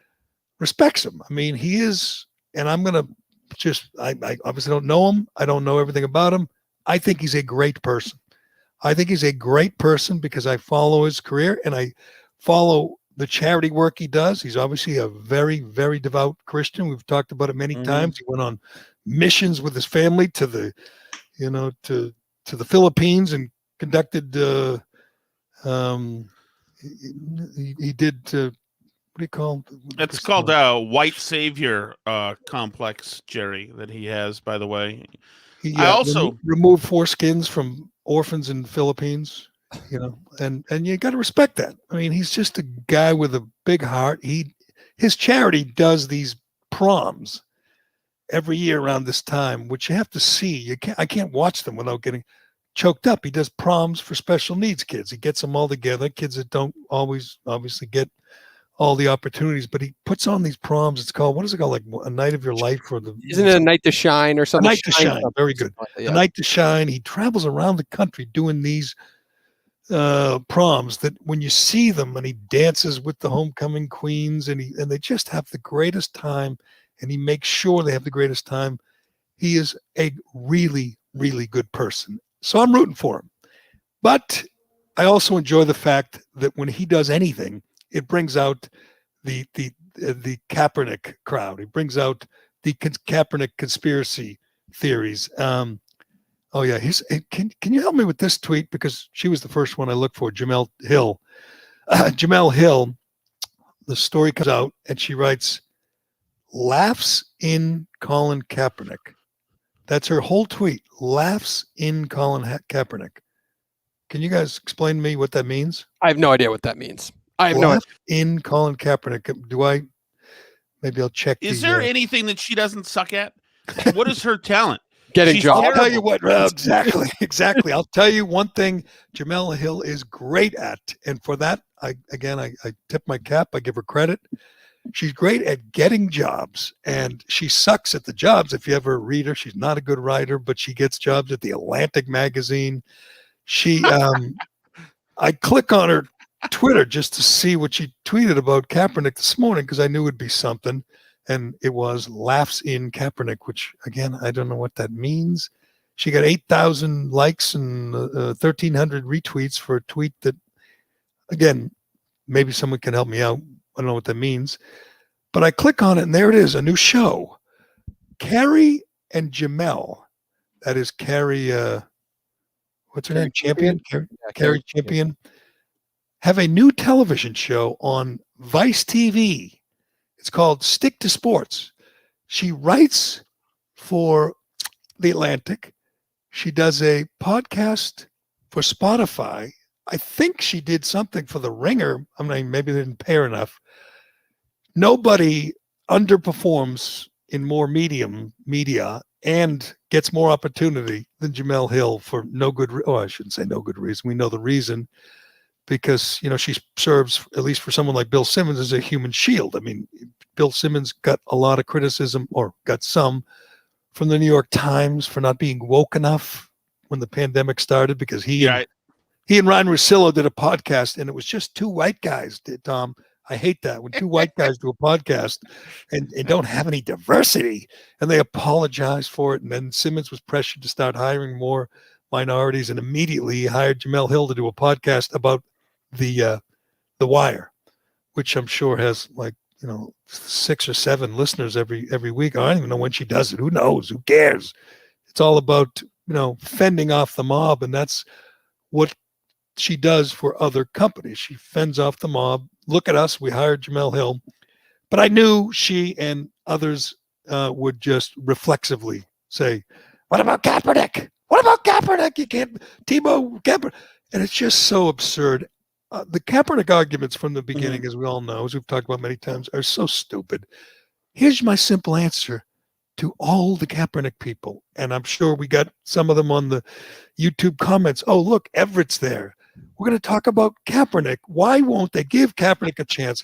respects him. I mean, he is, and I'm going to I obviously don't know him. I don't know everything about him. I think he's a great person. I think he's a great person because I follow his career and I follow the charity work he does. He's obviously a very, very devout Christian. We've talked about it many times. He went on missions with his family to the Philippines and conducted. He did. What do you call it? It's called White Savior complex, Gerry, that he has, by the way. I also removed foreskins from orphans in the Philippines, and you got to respect that. I mean, he's just a guy with a big heart. His charity does these proms every year around this time, which you have to see. I can't watch them without getting choked up. He does proms for special needs kids. He gets them all together, kids that don't always obviously get all the opportunities, but he puts on these proms. It's called, what is it called? Like A Night of Your Life, isn't it A Night to Shine or something? A Night to Shine. Very good. A Night to Shine. He travels around the country doing these proms that when you see them, and he dances with the homecoming queens, and they just have the greatest time, and he makes sure they have the greatest time. He is a really, really good person. So I'm rooting for him. But I also enjoy the fact that when he does anything, it brings out the Kaepernick crowd. It brings out the Kaepernick conspiracy theories. Can you help me with this tweet, because she was the first one I looked for. Jamel Hill. Jamel Hill. The story comes out and she writes, "Laughs in Colin Kaepernick." That's her whole tweet. Laughs in Colin Kaepernick. Can you guys explain to me what that means? I have no idea what that means. I have no idea. In Colin Kaepernick. Maybe I'll check. Is there anything that she doesn't suck at? What is her talent? Getting jobs. I'll tell you what. Exactly. I'll tell you one thing Jamel Hill is great at. And for that, I tip my cap. I give her credit. She's great at getting jobs, and she sucks at the jobs. If you ever read her, she's not a good writer, but she gets jobs at the Atlantic magazine. I click on her Twitter just to see what she tweeted about Kaepernick this morning, because I knew it'd be something, and it was laughs in Kaepernick, which again, I don't know what that means. She got 8,000 likes and 1,300 retweets for a tweet that, again, maybe someone can help me out. I don't know what that means, but I click on it and there it is, a new show. Carrie and Jamel, that is Carrie, what's her name? Champion? Carrie Champion, have a new television show on Vice TV. It's called Stick to Sports. She writes for The Atlantic. She does a podcast for Spotify. I think she did something for The Ringer. I mean, maybe they didn't pay her enough. Nobody underperforms in more media and gets more opportunity than Jamel Hill for no good. I shouldn't say no good reason. We know the reason, because she serves, at least for someone like Bill Simmons, as a human shield. I mean, Bill Simmons got a lot of criticism, or got some, from the New York Times for not being woke enough when the pandemic started, because he and Ryan Russillo did a podcast, and it was just two white guys, Tom. I hate that when two white guys do a podcast and don't have any diversity, and they apologize for it. And then Simmons was pressured to start hiring more minorities, and immediately he hired Jamel Hill to do a podcast about the Wire, which I'm sure has 6 or 7 listeners every week. I don't even know when she does it. Who knows? Who cares? It's all about fending off the mob, and that's what she does for other companies. She fends off the mob. Look at us. We hired Jamel Hill. But I knew she and others would just reflexively say, what about Kaepernick? What about Kaepernick? You can't, Tebow, Kaepernick. And it's just so absurd. The Kaepernick arguments from the beginning, as we all know, as we've talked about many times, are so stupid. Here's my simple answer to all the Kaepernick people. And I'm sure we got some of them on the YouTube comments. Oh, look, Everett's there. We're going to talk about Kaepernick. Why won't they give Kaepernick a chance?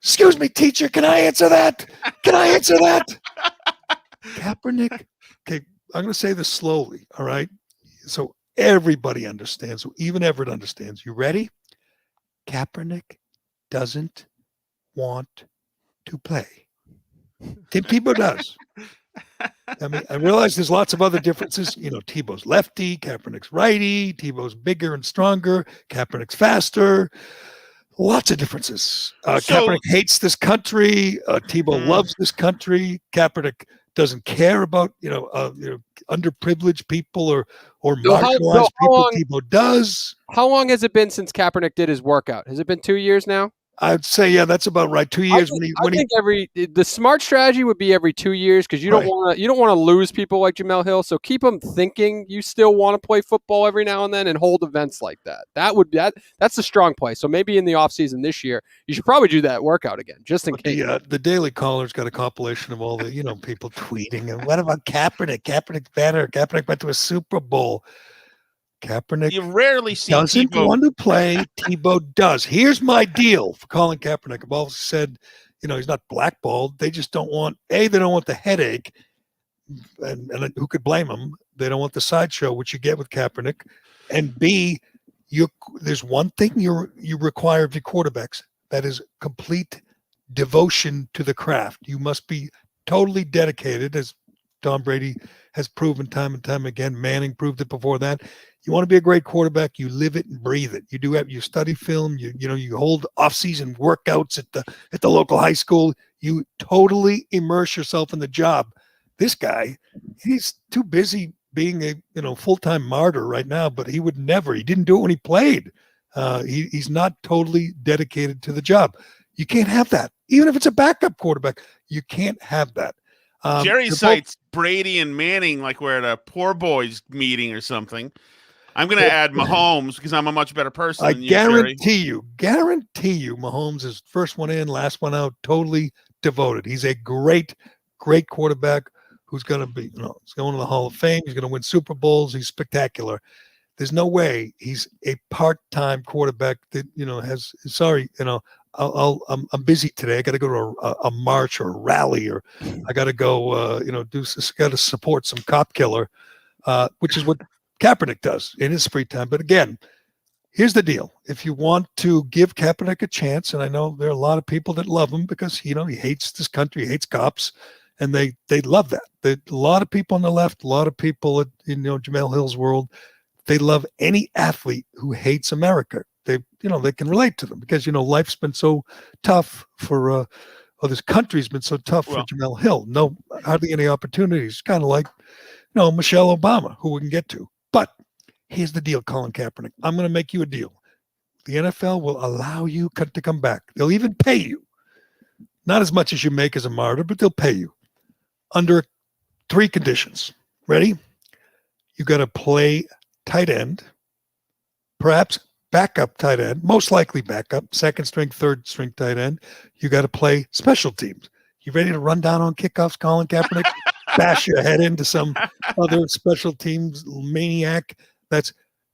Excuse me, teacher, can I answer that? Can I answer that? Kaepernick, okay, I'm going to say this slowly, all right? So everybody understands, so even Everett understands. You ready? Kaepernick doesn't want to play. Tim Tebow does. I mean, I realize there's lots of other differences. You know, Tebow's lefty, Kaepernick's righty, Tebow's bigger and stronger, Kaepernick's faster. Lots of differences. Kaepernick hates this country. Tebow loves this country. Kaepernick doesn't care about underprivileged people or marginalized people. Tebow does. How long has it been since Kaepernick did his workout? Has it been 2 years now? I'd say, yeah, that's about right. 2 years. I think the smart strategy would be every 2 years, because you don't want to lose people like Jamel Hill. So keep them thinking you still want to play football every now and then, and hold events like that. That's a strong play. So maybe in the offseason this year, you should probably do that workout again, just in case. The Daily Caller's got a compilation of all the people tweeting. And what about Kaepernick? Kaepernick's better. Kaepernick went to a Super Bowl. Kaepernick you rarely see doesn't Tebow. want to play. Tebow does. Here's my deal for Colin Kaepernick. I've always said, he's not blackballed. They just don't want they don't want the headache, and who could blame them? They don't want the sideshow, which you get with Kaepernick. And B, there's one thing you require of your quarterbacks, that is complete devotion to the craft. You must be totally dedicated, as Tom Brady has proven time and time again. Manning proved it before that. You want to be a great quarterback, you live it and breathe it. You study film, you hold off-season workouts at the local high school. You totally immerse yourself in the job. This guy, he's too busy being a full-time martyr right now, but he didn't do it when he played. He's not totally dedicated to the job. You can't have that. Even if it's a backup quarterback, you can't have that. Jerry cites Brady and Manning like we're at a poor boys meeting or something. I'm going to add Mahomes because I'm a much better person than you, guarantee you, Mahomes is first one in, last one out, totally devoted. He's a great, great quarterback who's going to be, he's going to the Hall of Fame. He's going to win Super Bowls. He's spectacular. There's no way he's a part-time quarterback that, I'm busy today. I got to go to a march or a rally, or I got to go, got to support some cop killer, which is what Kaepernick does in his free time. But again, here's the deal. If you want to give Kaepernick a chance, and I know there are a lot of people that love him because, he hates this country, he hates cops, and they love that. A lot of people on the left, a lot of people in Jamel Hill's world, they love any athlete who hates America. They can relate to them because, life's been so tough for, this country's been so tough for Jamel Hill. No, hardly any opportunities. Kind of like, Michelle Obama, who we can get to. But here's the deal, Colin Kaepernick. I'm going to make you a deal. The NFL will allow you to come back. They'll even pay you. Not as much as you make as a martyr, but they'll pay you under 3 conditions. Ready? You got to play tight end, perhaps backup tight end, most likely backup, second string, third string tight end. You got to play special teams. You ready to run down on kickoffs, Colin Kaepernick? Bash your head into some other special teams maniac?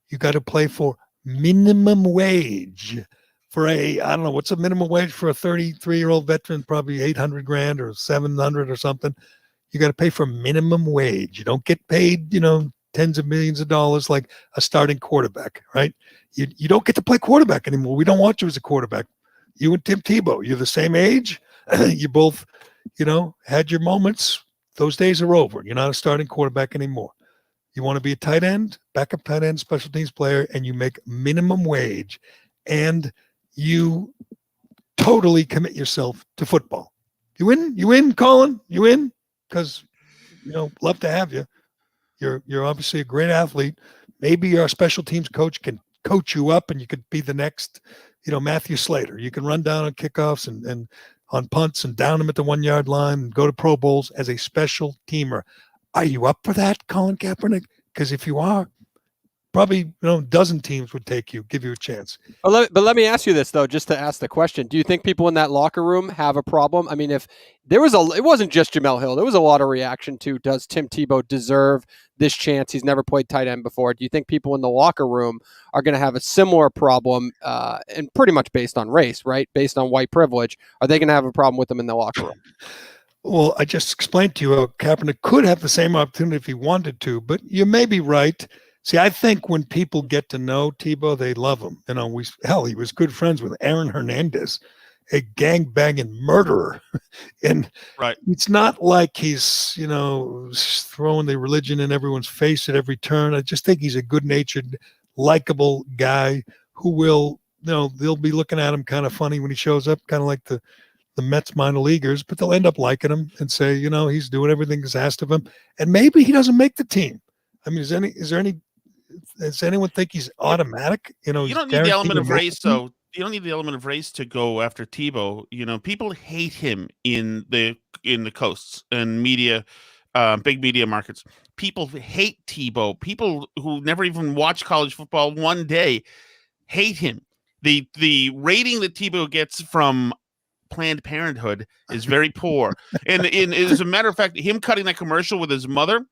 You got to play for minimum wage. For I don't know, what's a minimum wage for a 33-year-old veteran? Probably $800,000 or $700,000 or something. You got to pay for minimum wage. You don't get paid, tens of millions of dollars like a starting quarterback, right? You don't get to play quarterback anymore. We don't want you as a quarterback. You and Tim Tebow, you're the same age. You both, had your moments. Those days are over. You're not a starting quarterback anymore. You want to be a tight end, backup tight end, special teams player, and you make minimum wage, and you totally commit yourself to football. You in, Colin? You in? Because, love to have you. You're obviously a great athlete. Maybe our special teams coach can coach you up, and you could be the next, Matthew Slater. You can run down on kickoffs and on punts and down them at the 1 yard line and go to Pro Bowls as a special teamer. Are you up for that, Colin Kaepernick? Because if you are, probably a dozen teams would give you a chance. But let me ask you this though, just to ask the question: do you think people in that locker room have a problem? I mean, if there was it wasn't just Jamel Hill. There was a lot of reaction to, does Tim Tebow deserve this chance? He's never played tight end before. Do you think people in the locker room are going to have a similar problem, and pretty much based on race, right? Based on white privilege, are they going to have a problem with him in the locker room? Well, I just explained to you how Kaepernick could have the same opportunity if he wanted to, but you may be right. See, I think when people get to know Tebow, they love him. He was good friends with Aaron Hernandez, a gang-banging murderer. And right. It's not like he's, throwing the religion in everyone's face at every turn. I just think he's a good-natured, likable guy who will, they'll be looking at him kind of funny when he shows up, kind of like the Mets minor leaguers, but they'll end up liking him and say, he's doing everything that's asked of him. And maybe he doesn't make the team. I mean, does anyone think he's automatic? You don't need the element of race, though. You don't need the element of race to go after Tebow. People hate him in the coasts and media, big media markets. People hate Tebow. People who never even watch college football one day hate him. The rating that Tebow gets from Planned Parenthood is very poor. And as a matter of fact, him cutting that commercial with his mother,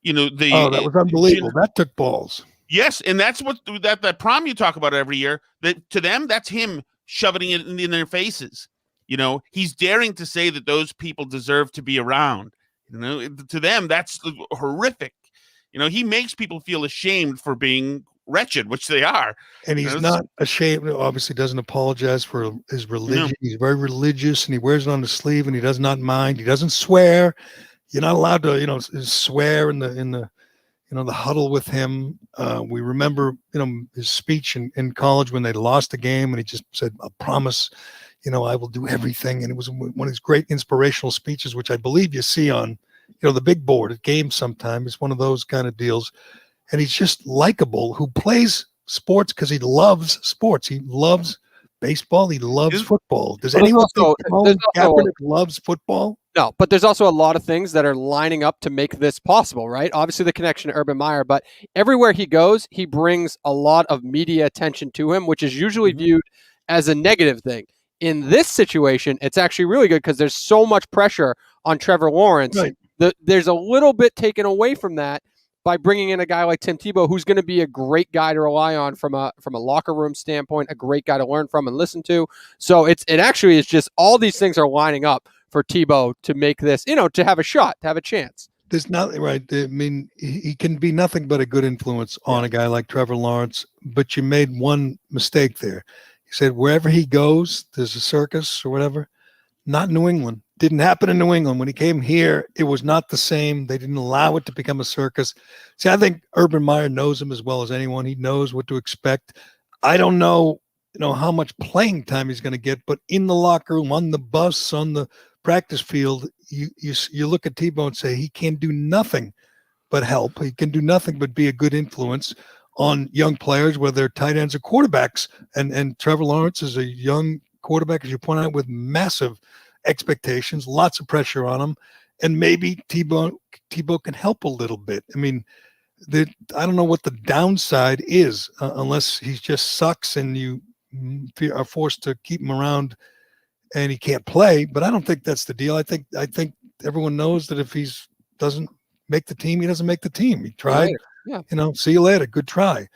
that was unbelievable. That took balls. Yes, and that's what that prom you talk about every year. That to them, that's him shoving it in their faces. He's daring to say that those people deserve to be around. To them, that's horrific. He makes people feel ashamed for being wretched, which they are. And he's not ashamed. Obviously, doesn't apologize for his religion. No. He's very religious, and he wears it on his sleeve, and he does not mind. He doesn't swear. You're not allowed to, swear in the huddle with him. We remember, his speech in college when they lost the game, and he just said, "I promise, I will do everything." And it was one of his great inspirational speeches, which I believe you see on, the big board at games sometime. It's one of those kind of deals. And he's just likable, who plays sports because he loves sports. He loves baseball. He loves football. Does anyone think Colin Kaepernick loves football? No, but there's also a lot of things that are lining up to make this possible, right? Obviously, the connection to Urban Meyer, but everywhere he goes, he brings a lot of media attention to him, which is usually viewed as a negative thing. In this situation, it's actually really good because there's so much pressure on Trevor Lawrence. Right. There's a little bit taken away from that by bringing in a guy like Tim Tebow, who's going to be a great guy to rely on from a locker room standpoint, a great guy to learn from and listen to. So it actually is just all these things are lining up for Tebow to make this, to have a shot, to have a chance. There's nothing, right? I mean, he can be nothing but a good influence on a guy like Trevor Lawrence, but you made one mistake there. You said wherever he goes, there's a circus or whatever. Not New England. Didn't happen in New England. When he came here, it was not the same. They didn't allow it to become a circus. See, I think Urban Meyer knows him as well as anyone. He knows what to expect. I don't know, how much playing time he's going to get, but in the locker room, on the bus, on the practice field, you look at Tebow and say he can do nothing but help. He can do nothing but be a good influence on young players, whether they're tight ends or quarterbacks. And Trevor Lawrence is a young quarterback, as you point out, with massive expectations, lots of pressure on him, and maybe Tebow can help a little bit. I mean, I don't know what the downside is unless he just sucks and you are forced to keep him around and he can't play. But I don't think that's the deal. I think everyone knows that if he doesn't make the team, he doesn't make the team. He tried. Yeah. See you later. Good try.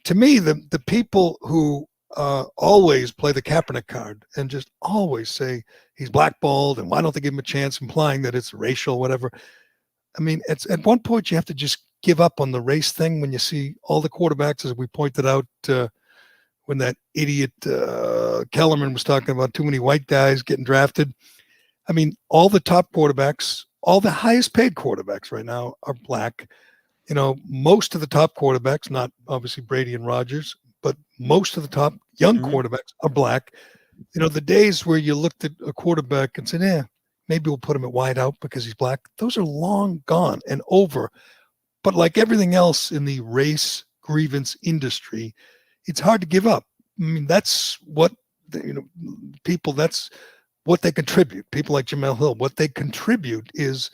To me, the people who always play the Kaepernick card and just always say he's blackballed and why don't they give him a chance, implying that it's racial, whatever. I mean, at one point you have to just give up on the race thing when you see all the quarterbacks, as we pointed out when that idiot Kellerman was talking about too many white guys getting drafted. I mean, all the top quarterbacks, all the highest paid quarterbacks right now are black. Most of the top quarterbacks, not obviously Brady and Rodgers, but most of the top young quarterbacks are black. The days where you looked at a quarterback and said, maybe we'll put him at wide out because he's black, those are long gone and over. But like everything else in the race grievance industry, it's hard to give up. I mean, that's what people. That's what they contribute. People like Jamel Hill, what they contribute is,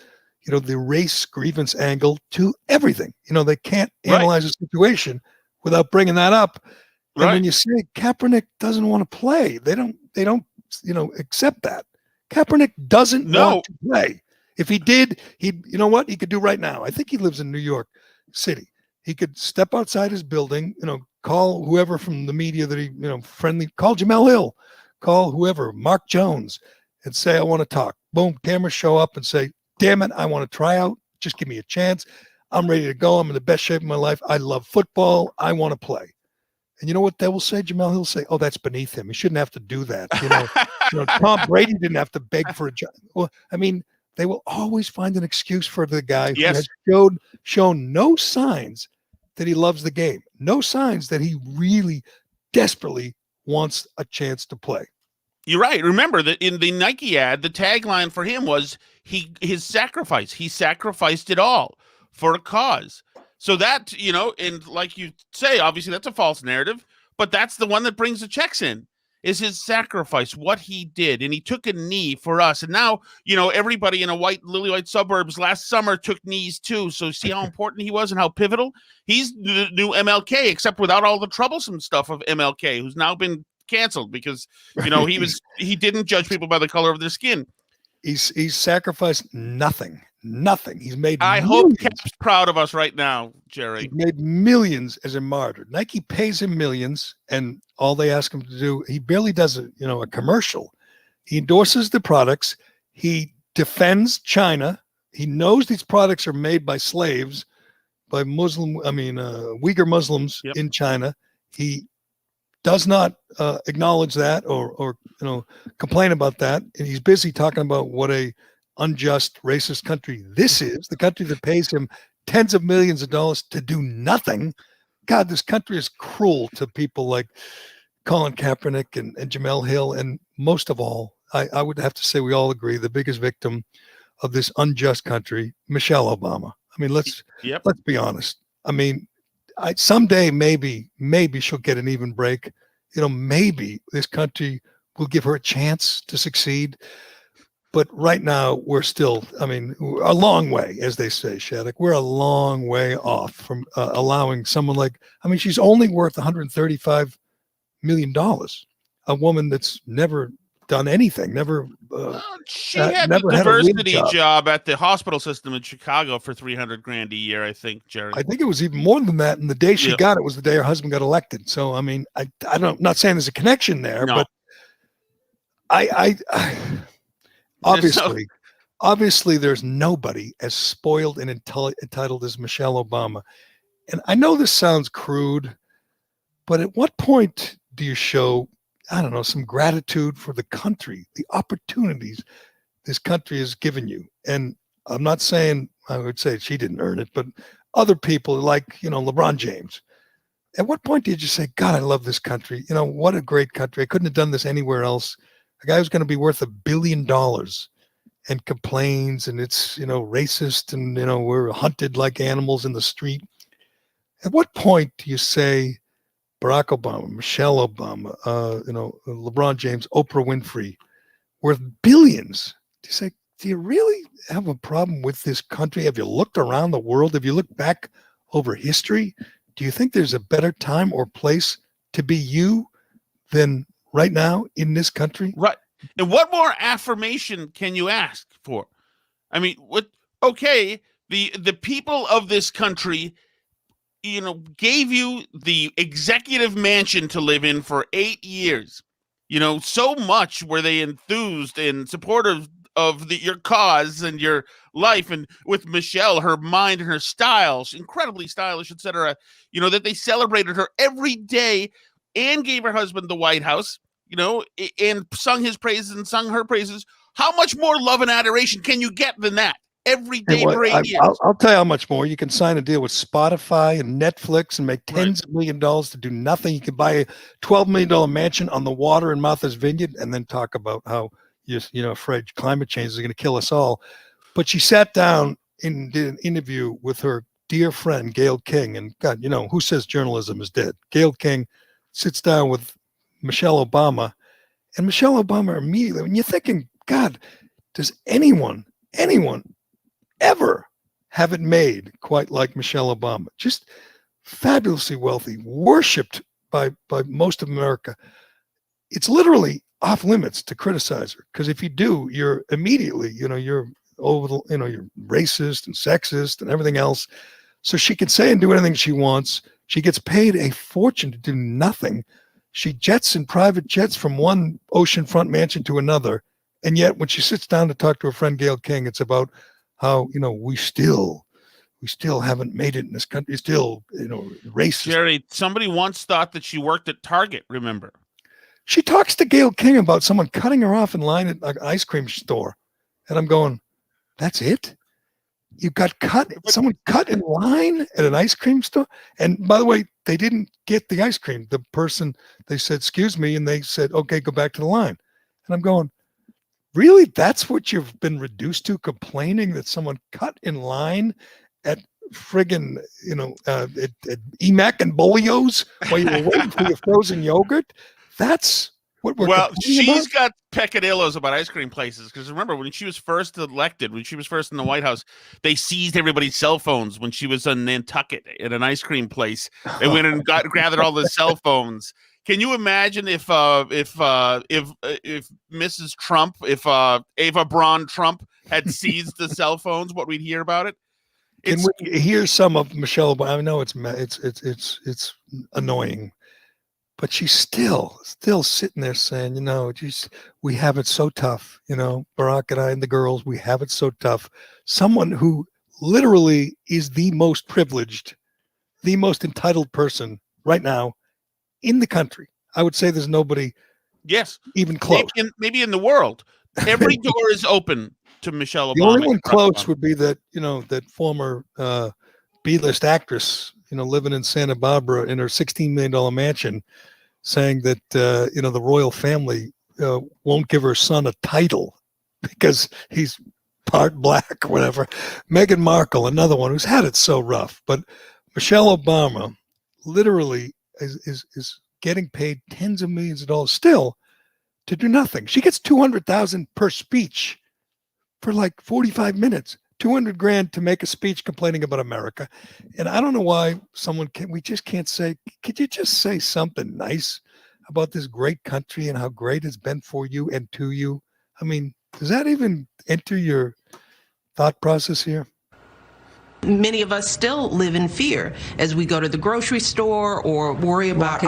the race grievance angle to everything. They can't analyze a situation without bringing that up. And when you say Kaepernick doesn't want to play, they don't, accept that. Kaepernick doesn't want to play. If he did, he could do right now. I think he lives in New York City. He could step outside his building, call whoever from the media that he, friendly, call Jamel Hill, call whoever, Mark Jones, and say, I want to talk. Boom, cameras show up and say, damn it, I want to try out. Just give me a chance. I'm ready to go. I'm in the best shape of my life. I love football. I want to play. And you know what they will say? Jamel Hill will say, oh, that's beneath him. He shouldn't have to do that. Tom Brady didn't have to beg for a job. Well, I mean, they will always find an excuse for the guy who has shown no signs that he loves the game, no signs that he really desperately wants a chance to play. You're right. Remember that in the Nike ad, the tagline for him was his sacrifice. He sacrificed it all for a cause. So that, and like you say, obviously that's a false narrative, but that's the one that brings the checks in, is his sacrifice, what he did. And he took a knee for us. And now, everybody in lily white suburbs last summer took knees too. So see how important he was and how pivotal? He's the new MLK, except without all the troublesome stuff of MLK, who's now been canceled because, he didn't judge people by the color of their skin. He's sacrificed nothing. He's made I hope Cap's proud of us right now, Gerry. He made millions as a martyr. Nike pays him millions, and all they ask him to do, he barely does a commercial. He endorses the products. He defends China. He knows these products are made by slaves, by Uyghur Muslims in China. He does not acknowledge that or complain about that. And he's busy talking about what a unjust, racist country this is, the country that pays him tens of millions of dollars to do nothing. God, this country is cruel to people like Colin Kaepernick and Jamel Hill. And most of all, I would have to say we all agree, the biggest victim of this unjust country, Michelle Obama. I mean, let's be honest. I mean, someday maybe she'll get an even break. Maybe this country will give her a chance to succeed. But right now, we're still, a long way, as they say, Shattuck. We're a long way off from allowing someone she's only worth $135 million. A woman that's never done anything, she had the diversity job at the hospital system in Chicago for $300,000 a year, I think, Gerry. I think it was even more than that. And the day she got it was the day her husband got elected. So, I'm not saying there's a connection there, but Obviously, there's nobody as spoiled and entitled as Michelle Obama. And I know this sounds crude, but at what point do you show, some gratitude for the country, the opportunities this country has given you? And I'm not saying, I would say she didn't earn it, but other people like, LeBron James. At what point did you say, God, I love this country. What a great country. I couldn't have done this anywhere else. A guy who's going to be worth $1 billion and complains and it's, racist and, we're hunted like animals in the street. At what point do you say Barack Obama, Michelle Obama, LeBron James, Oprah Winfrey, worth billions? Do you say, do you really have a problem with this country? Have you looked around the world? Have you looked back over history? Do you think there's a better time or place to be you than right now in this country? Right. And what more affirmation can you ask for? The people of this country, gave you the executive mansion to live in for 8 years. So much were they enthused and supportive of your cause and your life. And with Michelle, her mind and her style, she's incredibly stylish, etc. That they celebrated her every day and gave her husband the White House, and sung his praises and sung her praises. How much more love and adoration can you get than that? Every day for 8 years. I'll tell you how much more. You can sign a deal with Spotify and Netflix and make tens of million dollars to do nothing. You can buy a $12 million mansion on the water in Martha's Vineyard and then talk about how you're afraid climate change is going to kill us all. But she sat down and did an interview with her dear friend, Gayle King, and God, who says journalism is dead? Gayle King sits down with Michelle Obama, and Michelle Obama immediately, when you're thinking, God, does anyone ever have it made quite like Michelle Obama? Just fabulously wealthy, worshipped by most of America. It's literally off limits to criticize her, because if you do, you're immediately, you're over the, you're racist and sexist and everything else. So she can say and do anything she wants. She gets paid a fortune to do nothing. She jets in private jets from one oceanfront mansion to another. And yet when she sits down to talk to her friend Gayle King, it's about how, we still haven't made it in this country. Still, racist. Gerry, somebody once thought that she worked at Target, remember? She talks to Gayle King about someone cutting her off in line at an ice cream store. And I'm going, that's it? You got someone cut in line at an ice cream store? And by the way, they didn't get the ice cream. The person, they said, excuse me. And they said, okay, go back to the line. And I'm going, really? That's what you've been reduced to, complaining that someone cut in line at friggin', at Emac and Bolio's while you were waiting for your frozen yogurt? That's what we're she's got peccadillos about ice cream places, because remember when she was first elected, when she was first in the White House, they seized everybody's cell phones when she was in Nantucket at an ice cream place. They went and gathered all the cell phones. Can you imagine if Mrs. Trump, if Ava Braun Trump had seized the cell phones, what we'd hear about it? Can we hear some of Michelle? I know it's annoying, but she's still sitting there saying, we have it so tough. Barack and I and the girls, we have it so tough. Someone who literally is the most privileged, the most entitled person right now in the country. I would say there's nobody, even close. Maybe in the world. Every door is open to Michelle Obama. The only one close would be that, that former B-list actress, living in Santa Barbara in her $16 million mansion, saying that, the royal family won't give her son a title because he's part black or whatever. Meghan Markle, another one who's had it so rough. But Michelle Obama literally is getting paid tens of millions of dollars still to do nothing. She gets $200,000 per speech for like 45 minutes, $200,000 to make a speech complaining about America. And I don't know why we just can't say, could you just say something nice about this great country and how great it's been for you and to you? I mean, does that even enter your thought process here? Many of us still live in fear as we go to the grocery store or worry about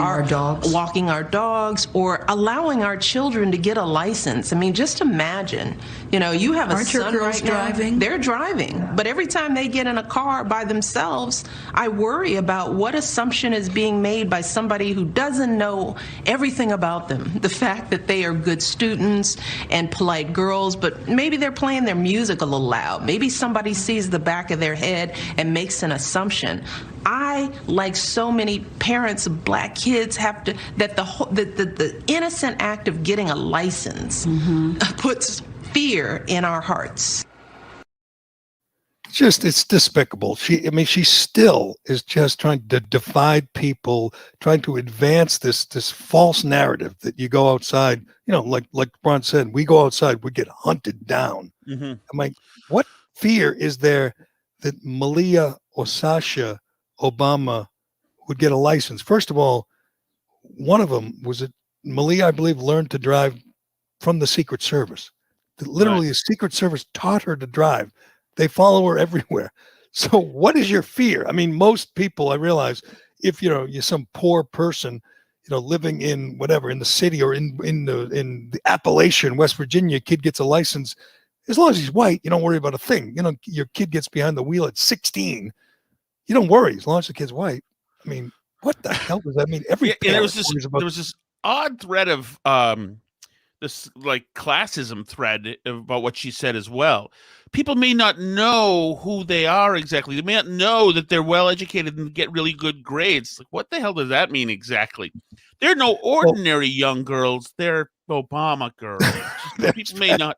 walking our dogs or allowing our children to get a license. I mean, just imagine, you have a son right now. Driving? They're driving, but every time they get in a car by themselves, I worry about what assumption is being made by somebody who doesn't know everything about them. The fact that they are good students and polite girls, but maybe they're playing their music a little loud. Maybe somebody sees the back of their head and makes an assumption. I, like so many parents of black kids, have to the innocent act of getting a license puts fear in our hearts. It's despicable. She still is just trying to divide people, trying to advance this false narrative that you go outside, like Ron said, we go outside, we get hunted down. I'm like, what fear is there that Malia or Sasha Obama would get a license? First of all, one of them was Malia, I believe, learned to drive from the Secret Service. Literally, the Secret Service taught her to drive. They follow her everywhere. So what is your fear? I mean, most people, I realize, if you're some poor person, living in whatever, in the city or in the Appalachian, West Virginia, kid gets a license. As long as he's white, you don't worry about a thing. Your kid gets behind the wheel at 16. You don't worry as long as the kid's white. I mean, what the hell does that mean? There was this odd thread of this like classism thread about what she said as well. People may not know who they are exactly. They may not know that they're well educated and get really good grades. Like, what the hell does that mean exactly? They're no ordinary young girls. They're Obama girls. People may not.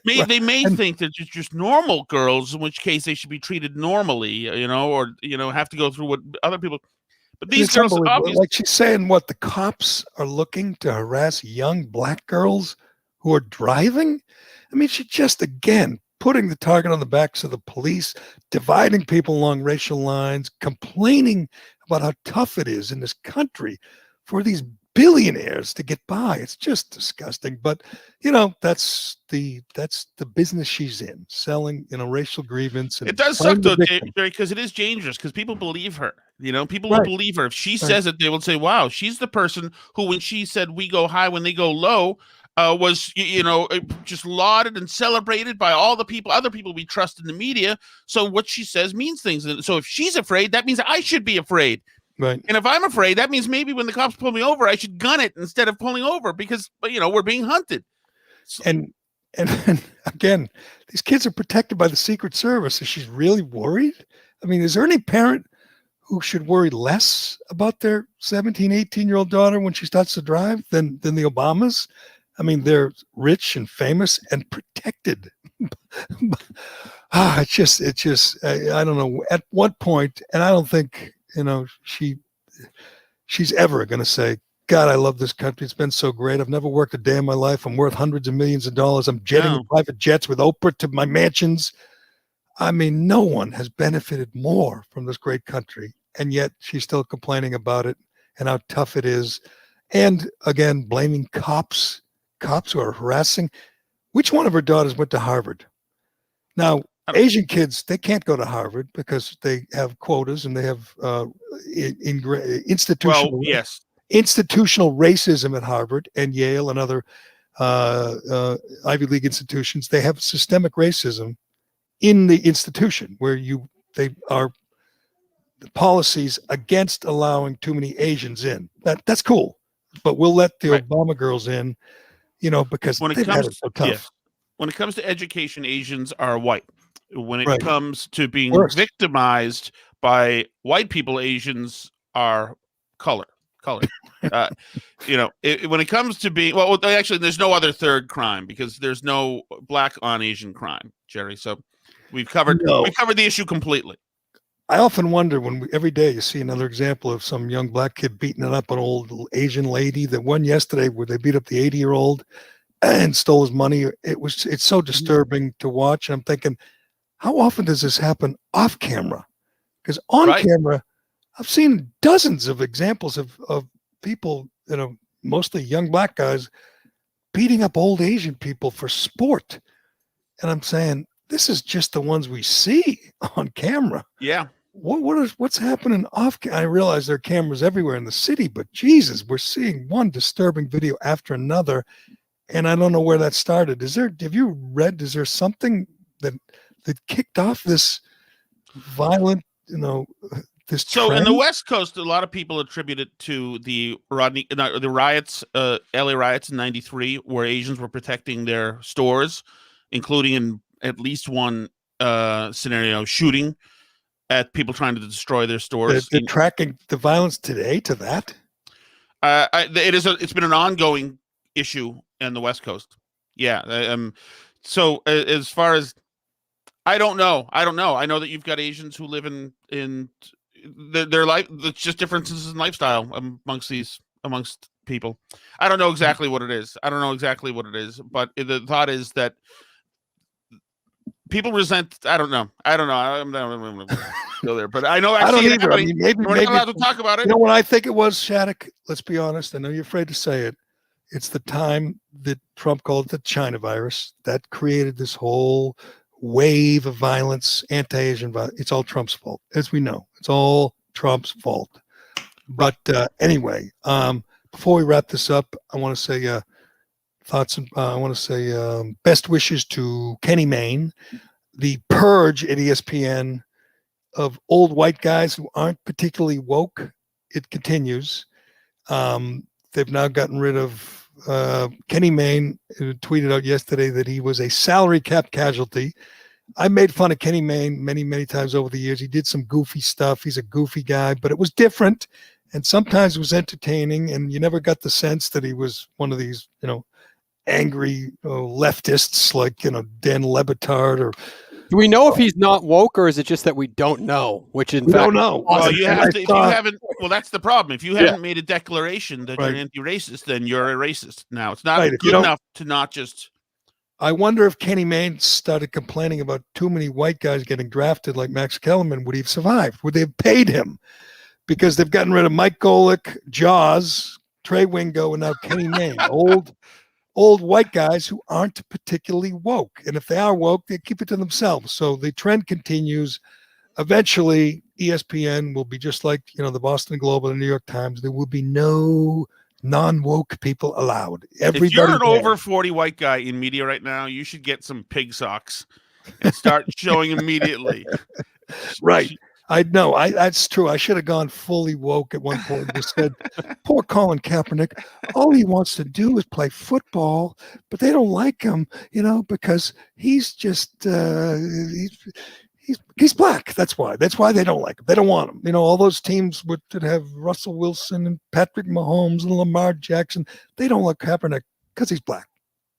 They may think they're just normal girls, in which case they should be treated normally, or have to go through what other people. But these girls, obviously, like she's saying, what the cops are looking to harass young black girls who are driving. I mean, she just again putting the target on the backs of the police, dividing people along racial lines, complaining about how tough it is in this country for these billionaires to get by. It's just disgusting. But that's the business she's in, selling racial grievance. And it does suck though, Jerry, because it is dangerous, because people believe her. People will believe her. If she says it, they will say, wow, she's the person who, when she said we go high when they go low, was just lauded and celebrated by all the other people we trust in the media. So what she says means things. And so if she's afraid, that means I should be afraid. Right. And if I'm afraid, that means maybe when the cops pull me over, I should gun it instead of pulling over, because we're being hunted. So, and again, these kids are protected by the Secret Service. Is she really worried? I mean, is there any parent who should worry less about their 17, 18-year-old daughter when she starts to drive than the Obamas? I mean, they're rich and famous and protected. It's just, I don't know at what point, and I don't think, she's ever going to say, God, I love this country. It's been so great. I've never worked a day in my life. I'm worth hundreds of millions of dollars. I'm jetting in private jets with Oprah to my mansions. I mean, no one has benefited more from this great country. And yet she's still complaining about it and how tough it is. And again, blaming cops who are harassing. Which one of her daughters went to Harvard? Now, Asian kids, they can't go to Harvard because they have quotas and they have institutional racism at Harvard and Yale and other Ivy League institutions. They have systemic racism in the institution where they are the policies against allowing too many Asians in. That's cool, but we'll let the Obama girls in, because when they've had it so tough. Yes. When it comes to education, Asians are white. When it comes to being victimized by white people, Asians are color. When it comes to being, actually, there's no other third crime because there's no black on Asian crime, Jerry. So we've covered the issue completely. I often wonder every day you see another example of some young black kid beating up an old Asian lady. That one yesterday where they beat up the 80-year-old and stole his money. It's so disturbing to watch. And I'm thinking, how often does this happen off camera? Because on camera, I've seen dozens of examples of people, mostly young black guys, beating up old Asian people for sport. And I'm saying, this is just the ones we see on camera. Yeah. What's happening off? I realize there are cameras everywhere in the city, but Jesus, we're seeing one disturbing video after another. And I don't know where that started. Is there something that kicked off this violent, this So trend? in the West Coast, a lot of people attribute it to the riots, LA riots in '93, where Asians were protecting their stores, including in at least one scenario, shooting at people trying to destroy their stores. They're tracking the violence today to that? It's been an ongoing issue in the West Coast. Yeah. So as far as I don't know. I know that you've got Asians who live in their life. It's just differences in lifestyle amongst people. I don't know exactly what it is. But the thought is that people resent. I don't know. I'm not going to go there. But I know. I don't either. I mean, maybe we're not allowed to talk about it. You know what I think it was, Shattuck? Let's be honest. I know you're afraid to say it. It's the time that Trump called it the China virus that created this whole wave of violence, anti-Asian violence. It's all Trump's fault, as we know. It's all Trump's fault. But anyway, before we wrap this up, I want to say best wishes to Kenny Mayne, the purge at ESPN of old white guys who aren't particularly woke. It continues. They've now gotten rid of Kenny Mayne, who tweeted out yesterday that he was a salary cap casualty. I made fun of Kenny Mayne many, many times over the years. He did some goofy stuff. He's a goofy guy, but it was different. and sometimes it was entertaining, and you never got the sense that he was one of these, angry leftists like, Dan Lebitard or. Do we know if he's not woke, or is it just that we don't know? Which in We fact, don't know. Well, you have to, if you haven't. Well, that's the problem. If you Yeah. haven't made a declaration that Right. you're anti-racist, then you're a racist. Now it's not Right, if you good don't- enough to not just. I wonder if Kenny Mayne started complaining about too many white guys getting drafted like Max Kellerman, would he have survived? Would they have paid him? Because they've gotten rid of Mike Golick, Jaws, Trey Wingo, and now Kenny Mayne, old white guys who aren't particularly woke. And if they are woke, they keep it to themselves. So the trend continues. Eventually, ESPN will be just like, the Boston Globe and the New York Times. There will be no non-woke people allowed. If you're an over 40 white guy in media right now, you should get some pig socks and start showing immediately. Right. I know. That's true. I should have gone fully woke at one point and just said, poor Colin Kaepernick, all he wants to do is play football, but they don't like him, because he's just he's black. That's why they don't like him. They don't want him. All those teams would have Russell Wilson and Patrick Mahomes and Lamar Jackson. They don't like Kaepernick because he's black.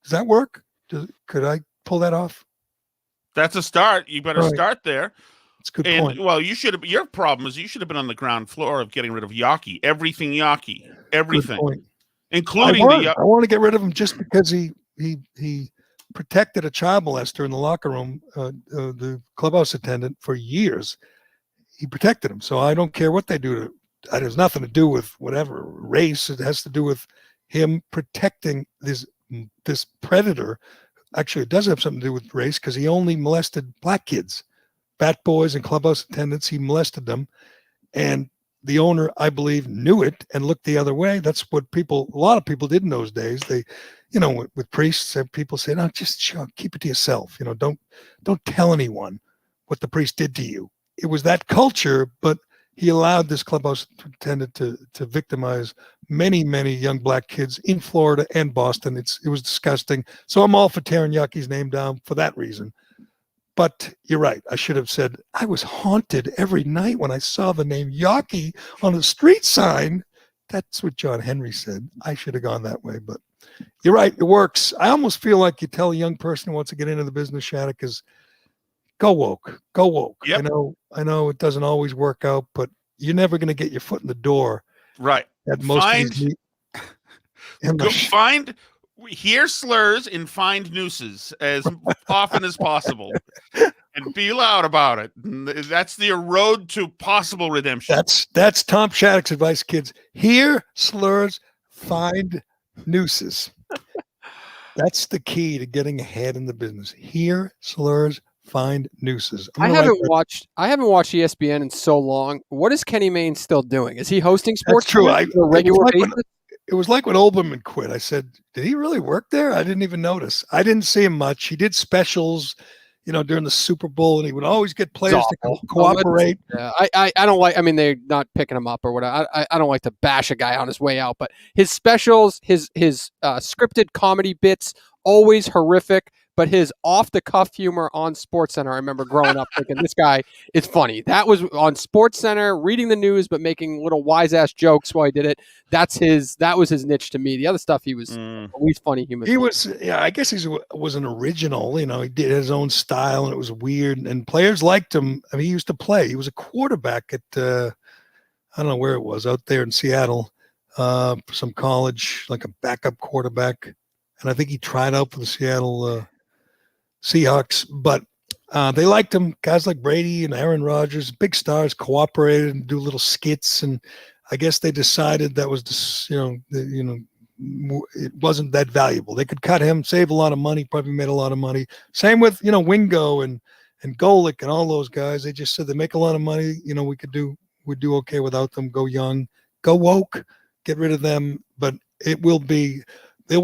Does that work? Could I pull that off? That's a start. You better start there. It's a good point. Well, you should have. Your problem is you should have been on the ground floor of getting rid of Yaki. Everything Yaki. Everything, including I want to get rid of him just because he protected a child molester in the locker room, the clubhouse attendant, for years. He protected him, so I don't care what they do to. It has nothing to do with whatever race. It has to do with him protecting this predator. Actually, it does have something to do with race because he only molested black kids. Fat boys and clubhouse attendants, he molested them, and the owner, I believe, knew it and looked the other way. That's what a lot of people did in those days. They, with priests, people say, "No, just keep it to yourself. Don't tell anyone what the priest did to you." It was that culture, but he allowed this clubhouse attendant to victimize many, many young black kids in Florida and Boston. It was disgusting. So I'm all for tearing Yaki's name down for that reason. But you're right. I should have said, I was haunted every night when I saw the name Yaki on a street sign. That's what John Henry said. I should have gone that way. But you're right. It works. I almost feel like you tell a young person who wants to get into the business, Shattuck, is go woke. Go woke. Yep. I know it doesn't always work out, but you're never going to get your foot in the door. Right. At most hear slurs and find nooses as often as possible and be loud about it. That's the road to possible redemption. That's Tom Shattuck's advice, kids. Hear slurs, find nooses. That's the key to getting ahead in the business. Hear slurs, find nooses. I haven't watched ESPN in so long. What is Kenny Mayne still doing? Is he hosting sports? That's true. On a regular basis? It was like when Olbermann quit. I said, did he really work there? I didn't even notice. I didn't see him much. He did specials, during the Super Bowl, and he would always get players to cooperate. I don't like, they're not picking him up or whatever. I don't like to bash a guy on his way out, but his specials, his scripted comedy bits, always horrific. But his off-the-cuff humor on SportsCenter, I remember growing up thinking, this guy is funny. That was on SportsCenter, reading the news, but making little wise-ass jokes while he did it. That was his niche to me. The other stuff, he was always funny human. He was, I guess he was an original. He did his own style, and it was weird. And players liked him. He used to play. He was a quarterback at, I don't know where it was, out there in Seattle, for some college, like a backup quarterback. And I think he tried out for the Seattle Seahawks, but they liked him. Guys like Brady and Aaron Rodgers, big stars, cooperated and do little skits. And I guess they decided that was just, it wasn't that valuable. They could cut him, save a lot of money, probably made a lot of money. Same with, Wingo and Golick and all those guys. They just said they make a lot of money. We'd do okay without them. Go young, go woke, get rid of them. But there will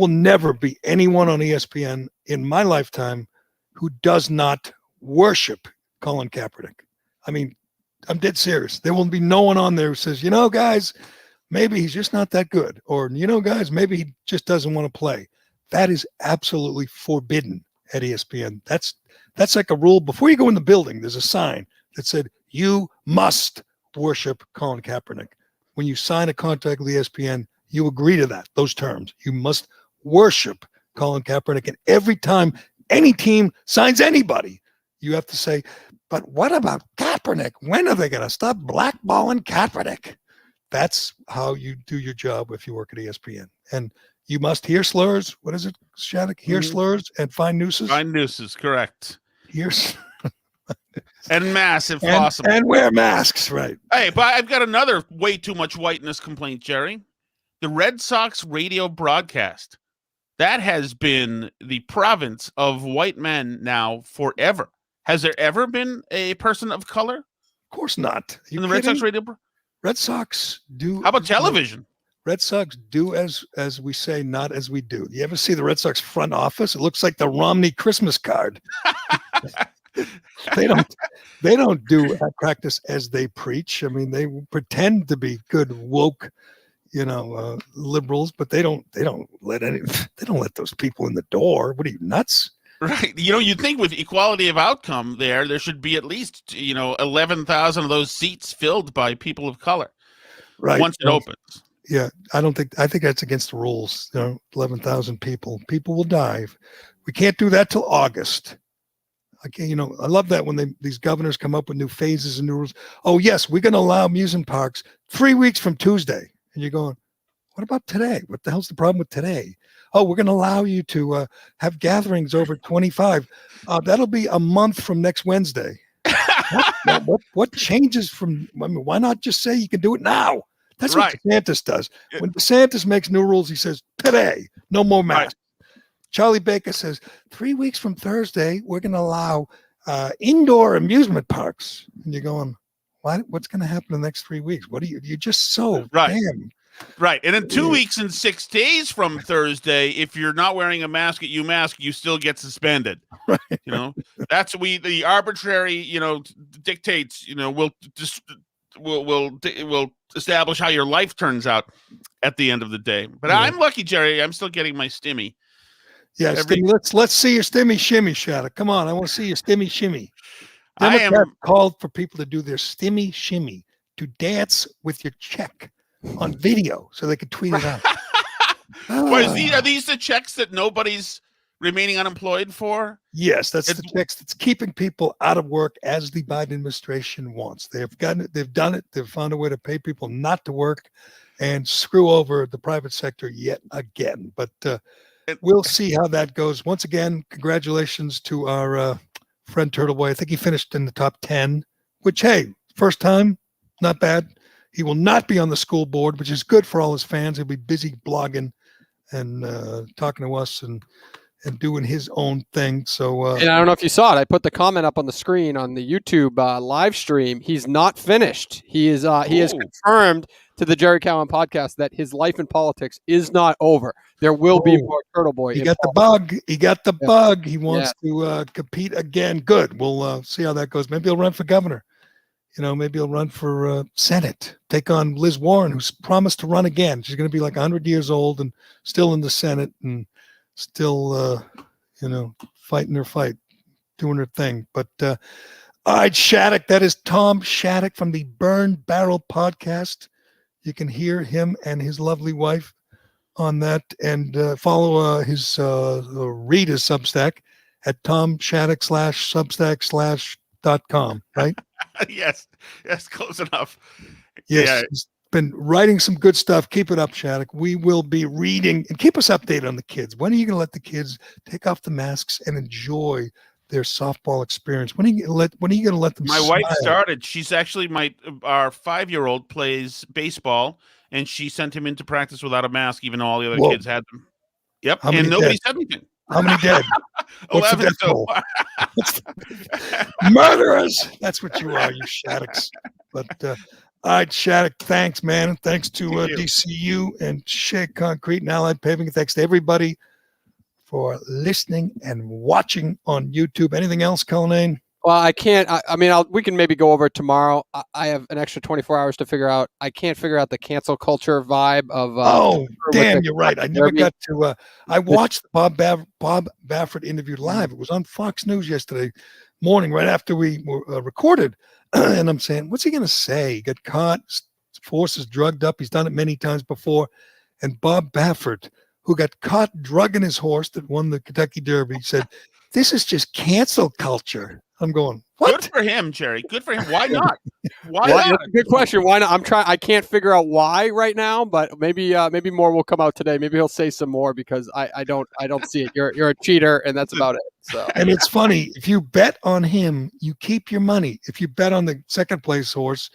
never be anyone on ESPN in my lifetime who does not worship Colin Kaepernick. I'm dead serious. There will be no one on there who says, guys, maybe he's just not that good. Or, guys, maybe he just doesn't want to play. That is absolutely forbidden at ESPN. That's like a rule. Before you go in the building, there's a sign that said, you must worship Colin Kaepernick. when you sign a contract with ESPN, you agree to that, those terms. You must worship Colin Kaepernick. And every time any team signs anybody, you have to say, but what about Kaepernick? When are they going to stop blackballing Kaepernick? That's how you do your job if you work at ESPN. And you must hear slurs. What is it, Shattuck? Hear slurs and find nooses? Find nooses, correct. Here's and masks if possible. And wear masks, right. Hey, but I've got another way too much whiteness complaint, Jerry. The Red Sox radio broadcast. That has been the province of white men now forever. Has there ever been a person of color? Of course not. In the Red Sox radio? Red Sox do. How about television? Red Sox do as we say, not as we do. You ever see the Red Sox front office? It looks like the Romney Christmas card. They don't do practice as they preach. I mean, they pretend to be good woke, liberals, but they don't let those people in the door. What are you, nuts? Right. You'd think with equality of outcome there should be at least, 11,000 of those seats filled by people of color. Right. Once it opens. Yeah. I think that's against the rules. 11,000 people will die. We can't do that till August. Okay. I love that when these governors come up with new phases and new rules. Oh yes, we're going to allow amusement parks 3 weeks from Tuesday. And you're going, what about today? What the hell's the problem with today? Oh, we're going to allow you to have gatherings over 25. That'll be a month from next Wednesday. What changes from? I mean, why not just say you can do it now? That's right. What DeSantis does. When DeSantis makes new rules, he says today, no more masks. Right. Charlie Baker says 3 weeks from Thursday, we're going to allow indoor amusement parks. And you're going, what's going to happen in the next 3 weeks? What are you? You're just so damn. Right. And in 2 weeks and 6 days from Thursday, if you're not wearing a mask at UMass, you still get suspended. Right. That's the arbitrary, dictates, will establish how your life turns out at the end of the day. But I'm lucky, Jerry. I'm still getting my stimmy. Yeah, let's see your stimmy shimmy, Shattuck. Come on, I want to see your stimmy shimmy. Democrats called for people to do their stimmy shimmy, to dance with your check on video so they could tweet it out. Are these the checks that nobody's remaining unemployed for? Yes, that's the checks that's keeping people out of work as the Biden administration wants. They've done it. They've found a way to pay people not to work and screw over the private sector yet again. But we'll see how that goes. Once again, congratulations to our friend Turtle Boy. I think he finished in the top 10, which, hey, first time, not bad. He will not be on the school board, which is good for all his fans. He'll be busy blogging and talking to us and doing his own thing. So, and I don't know if you saw it. I put the comment up on the screen on the YouTube live stream. He's not finished. He is. He has confirmed to the Gerry Callahan podcast that his life in politics is not over. There will be more Turtle Boy. He got the bug. He got the bug. He wants to compete again. Good. We'll see how that goes. Maybe he'll run for governor. Maybe he'll run for Senate, take on Liz Warren, who's promised to run again. She's going to be like 100 years old and still in the Senate and still, fighting her fight, doing her thing. But all right, Shattuck, that is Tom Shattuck from the Burn Barrel podcast. You can hear him and his lovely wife on that, and follow read his Substack at tomshattuck.substack.com, right? Yes, close enough. Yes, he's been writing some good stuff. Keep it up, Shattuck. We will be reading, and keep us updated on the kids. When are you going to let the kids take off the masks and enjoy their softball experience? When are you going to let them My smile? wife started. She's actually our 5-year-old plays baseball, and she sent him into practice without a mask, even though all the other kids had them. Yep, and nobody said anything. How many dead? 11 so far. Murderers. That's what you are, you Shaddocks. But all right, Shattuck, thanks, man. And thanks to DCU and Shea Concrete and Allied Paving. Thanks to everybody for listening and watching on YouTube. Anything else, Cullinane? Well, I can't. We can maybe go over it tomorrow. I have an extra 24 hours to figure out. I can't figure out the cancel culture vibe of. Damn, you're right. I never got to. I watched the Bob Baffert interview live. It was on Fox News yesterday morning, right after we were recorded. And I'm saying, what's he going to say? He got caught horse is drugged up. He's done it many times before. And Bob Baffert, who got caught drugging his horse that won the Kentucky Derby, said, "This is just cancel culture." I'm going, what? Good for him, Jerry. Good for him. Why not? Why That's not? a good question. Why not? I can't figure out why right now, but maybe more will come out today. Maybe he'll say some more because I don't see it. You're a cheater, and that's about it. So, and it's funny, if you bet on him, you keep your money. If you bet on the second place horse,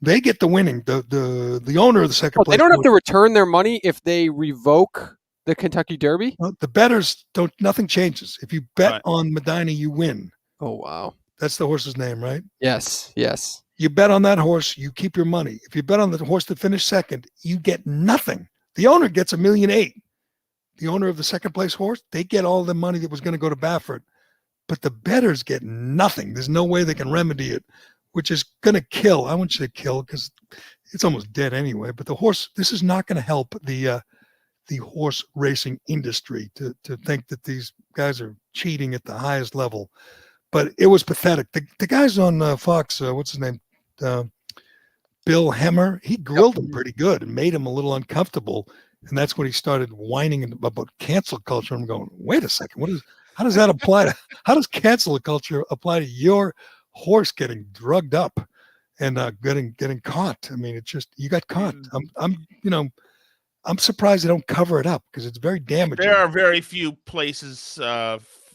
they get the winning. The owner of the second place. They don't horse, have to return their money if they revoke the Kentucky Derby. The bettors don't. Nothing changes. If you bet Right. on Medina, you win. Oh wow. That's the horse's name, right? Yes. You bet on that horse, you keep your money. If you bet on the horse that finished second, you get nothing. The owner gets $1.8 million. The owner of the second place horse, they get all the money that was going to go to Baffert, but the bettors get nothing. There's no way they can remedy it, which is going to kill. I wouldn't say kill because it's almost dead anyway. But the horse, this is not going to help the horse racing industry to think that these guys are cheating at the highest level. But it was pathetic. The guys on Fox, what's his name? Bill Hemmer, he grilled him pretty good and made him a little uncomfortable. And that's when he started whining about cancel culture. I'm going, wait a second, how does that apply how does cancel culture apply to your horse getting drugged up and getting caught? I mean, it's just, you got caught. I'm surprised they don't cover it up because it's very damaging. There are very few places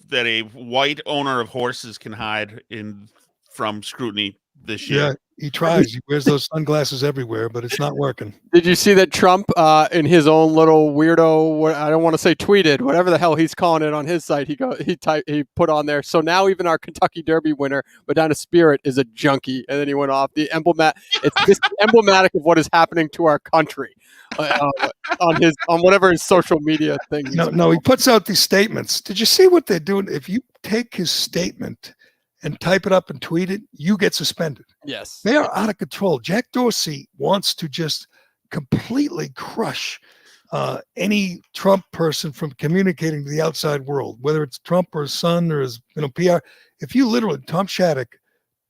that a white owner of horses can hide from scrutiny this year. Yeah, he tries. He wears those sunglasses everywhere, but it's not working. Did you see that Trump, in his own little weirdo, I don't want to say tweeted, whatever the hell he's calling it on his site, he put on there, "So now even our Kentucky Derby winner, Medina Spirit, is a junkie." And then he went off. It's just emblematic of what is happening to our country on whatever his social media thing. No, he puts out these statements. Did you see what they're doing? If you take his statement and type it up and tweet it, you get suspended. Yes. They are out of control. Jack Dorsey wants to just completely crush any Trump person from communicating to the outside world, whether it's Trump or his son or his PR. If you literally, Tom Shattuck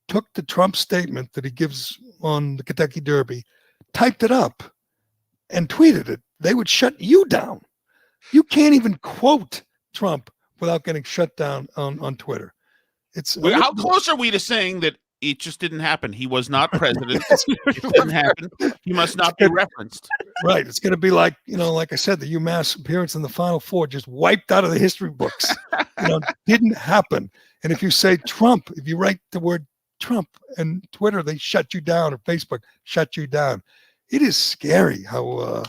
took the Trump statement that he gives on the Kentucky Derby, typed it up and tweeted it, they would shut you down. You can't even quote Trump without getting shut down on Twitter. How close are we to saying that it just didn't happen? He was not president. It didn't happen. He must not be referenced. Right. It's going to be like, like I said, the UMass appearance in the Final Four just wiped out of the history books. Didn't happen. And if you say Trump, if you write the word Trump and Twitter, they shut you down, or Facebook shut you down. It is scary how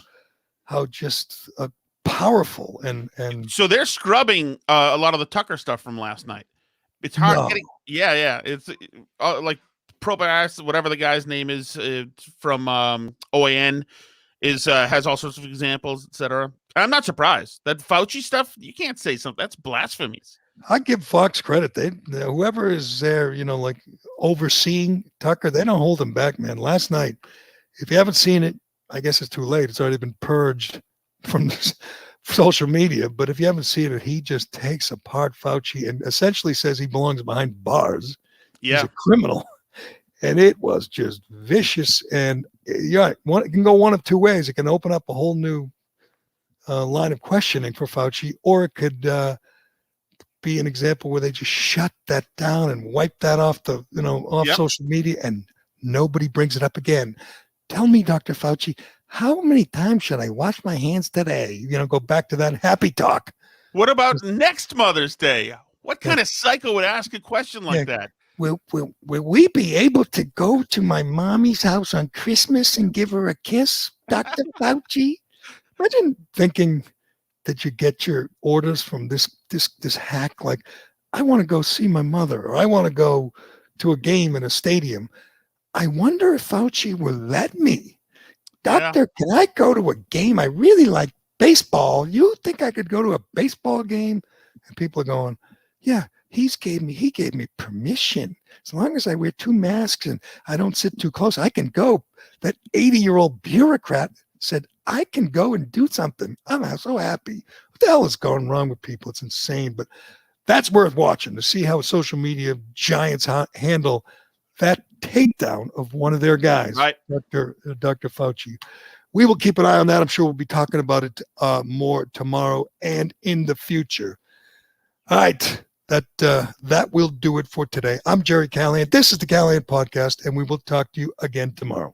just powerful and so they're scrubbing a lot of the Tucker stuff from last night. It's hard getting. Yeah. It's like Probass, whatever the guy's name is from OAN, has all sorts of examples, etc. I'm not surprised that Fauci stuff. You can't say something that's blasphemies. I give Fox credit. Whoever is there, like overseeing Tucker, they don't hold him back, man. Last night, if you haven't seen it, I guess it's too late. It's already been purged from social media. But if you haven't seen it, he just takes apart Fauci and essentially says he belongs behind bars. Yeah. He's a criminal. And it was just vicious. And it can go one of two ways. It can open up a whole new line of questioning for Fauci, or it could be an example where they just shut that down and wipe that off social media, and nobody brings it up again. Tell me, Dr. Fauci, how many times should I wash my hands today? Go back to that happy talk. What about next Mother's Day? What kind of psycho would ask a question like that? Will we be able to go to my mommy's house on Christmas and give her a kiss, Dr. Fauci? Imagine thinking that you get your orders from this hack. Like, I want to go see my mother, or I want to go to a game in a stadium. I wonder if Fauci will let me. Doctor, can I go to a game? I really like baseball. You think I could go to a baseball game? And people are going, yeah, he gave me permission. As long as I wear 2 masks and I don't sit too close, I can go. That 80-year-old bureaucrat said, I can go and do something. I'm so happy. What the hell is going wrong with people? It's insane. But that's worth watching, to see how social media giants handle that takedown of one of their guys, Right. Dr. Fauci. We will keep an eye on that. I'm sure we'll be talking about it more tomorrow and in the future. All right. That will do it for today. I'm Gerry Callahan. This is the Callahan Podcast, and we will talk to you again tomorrow.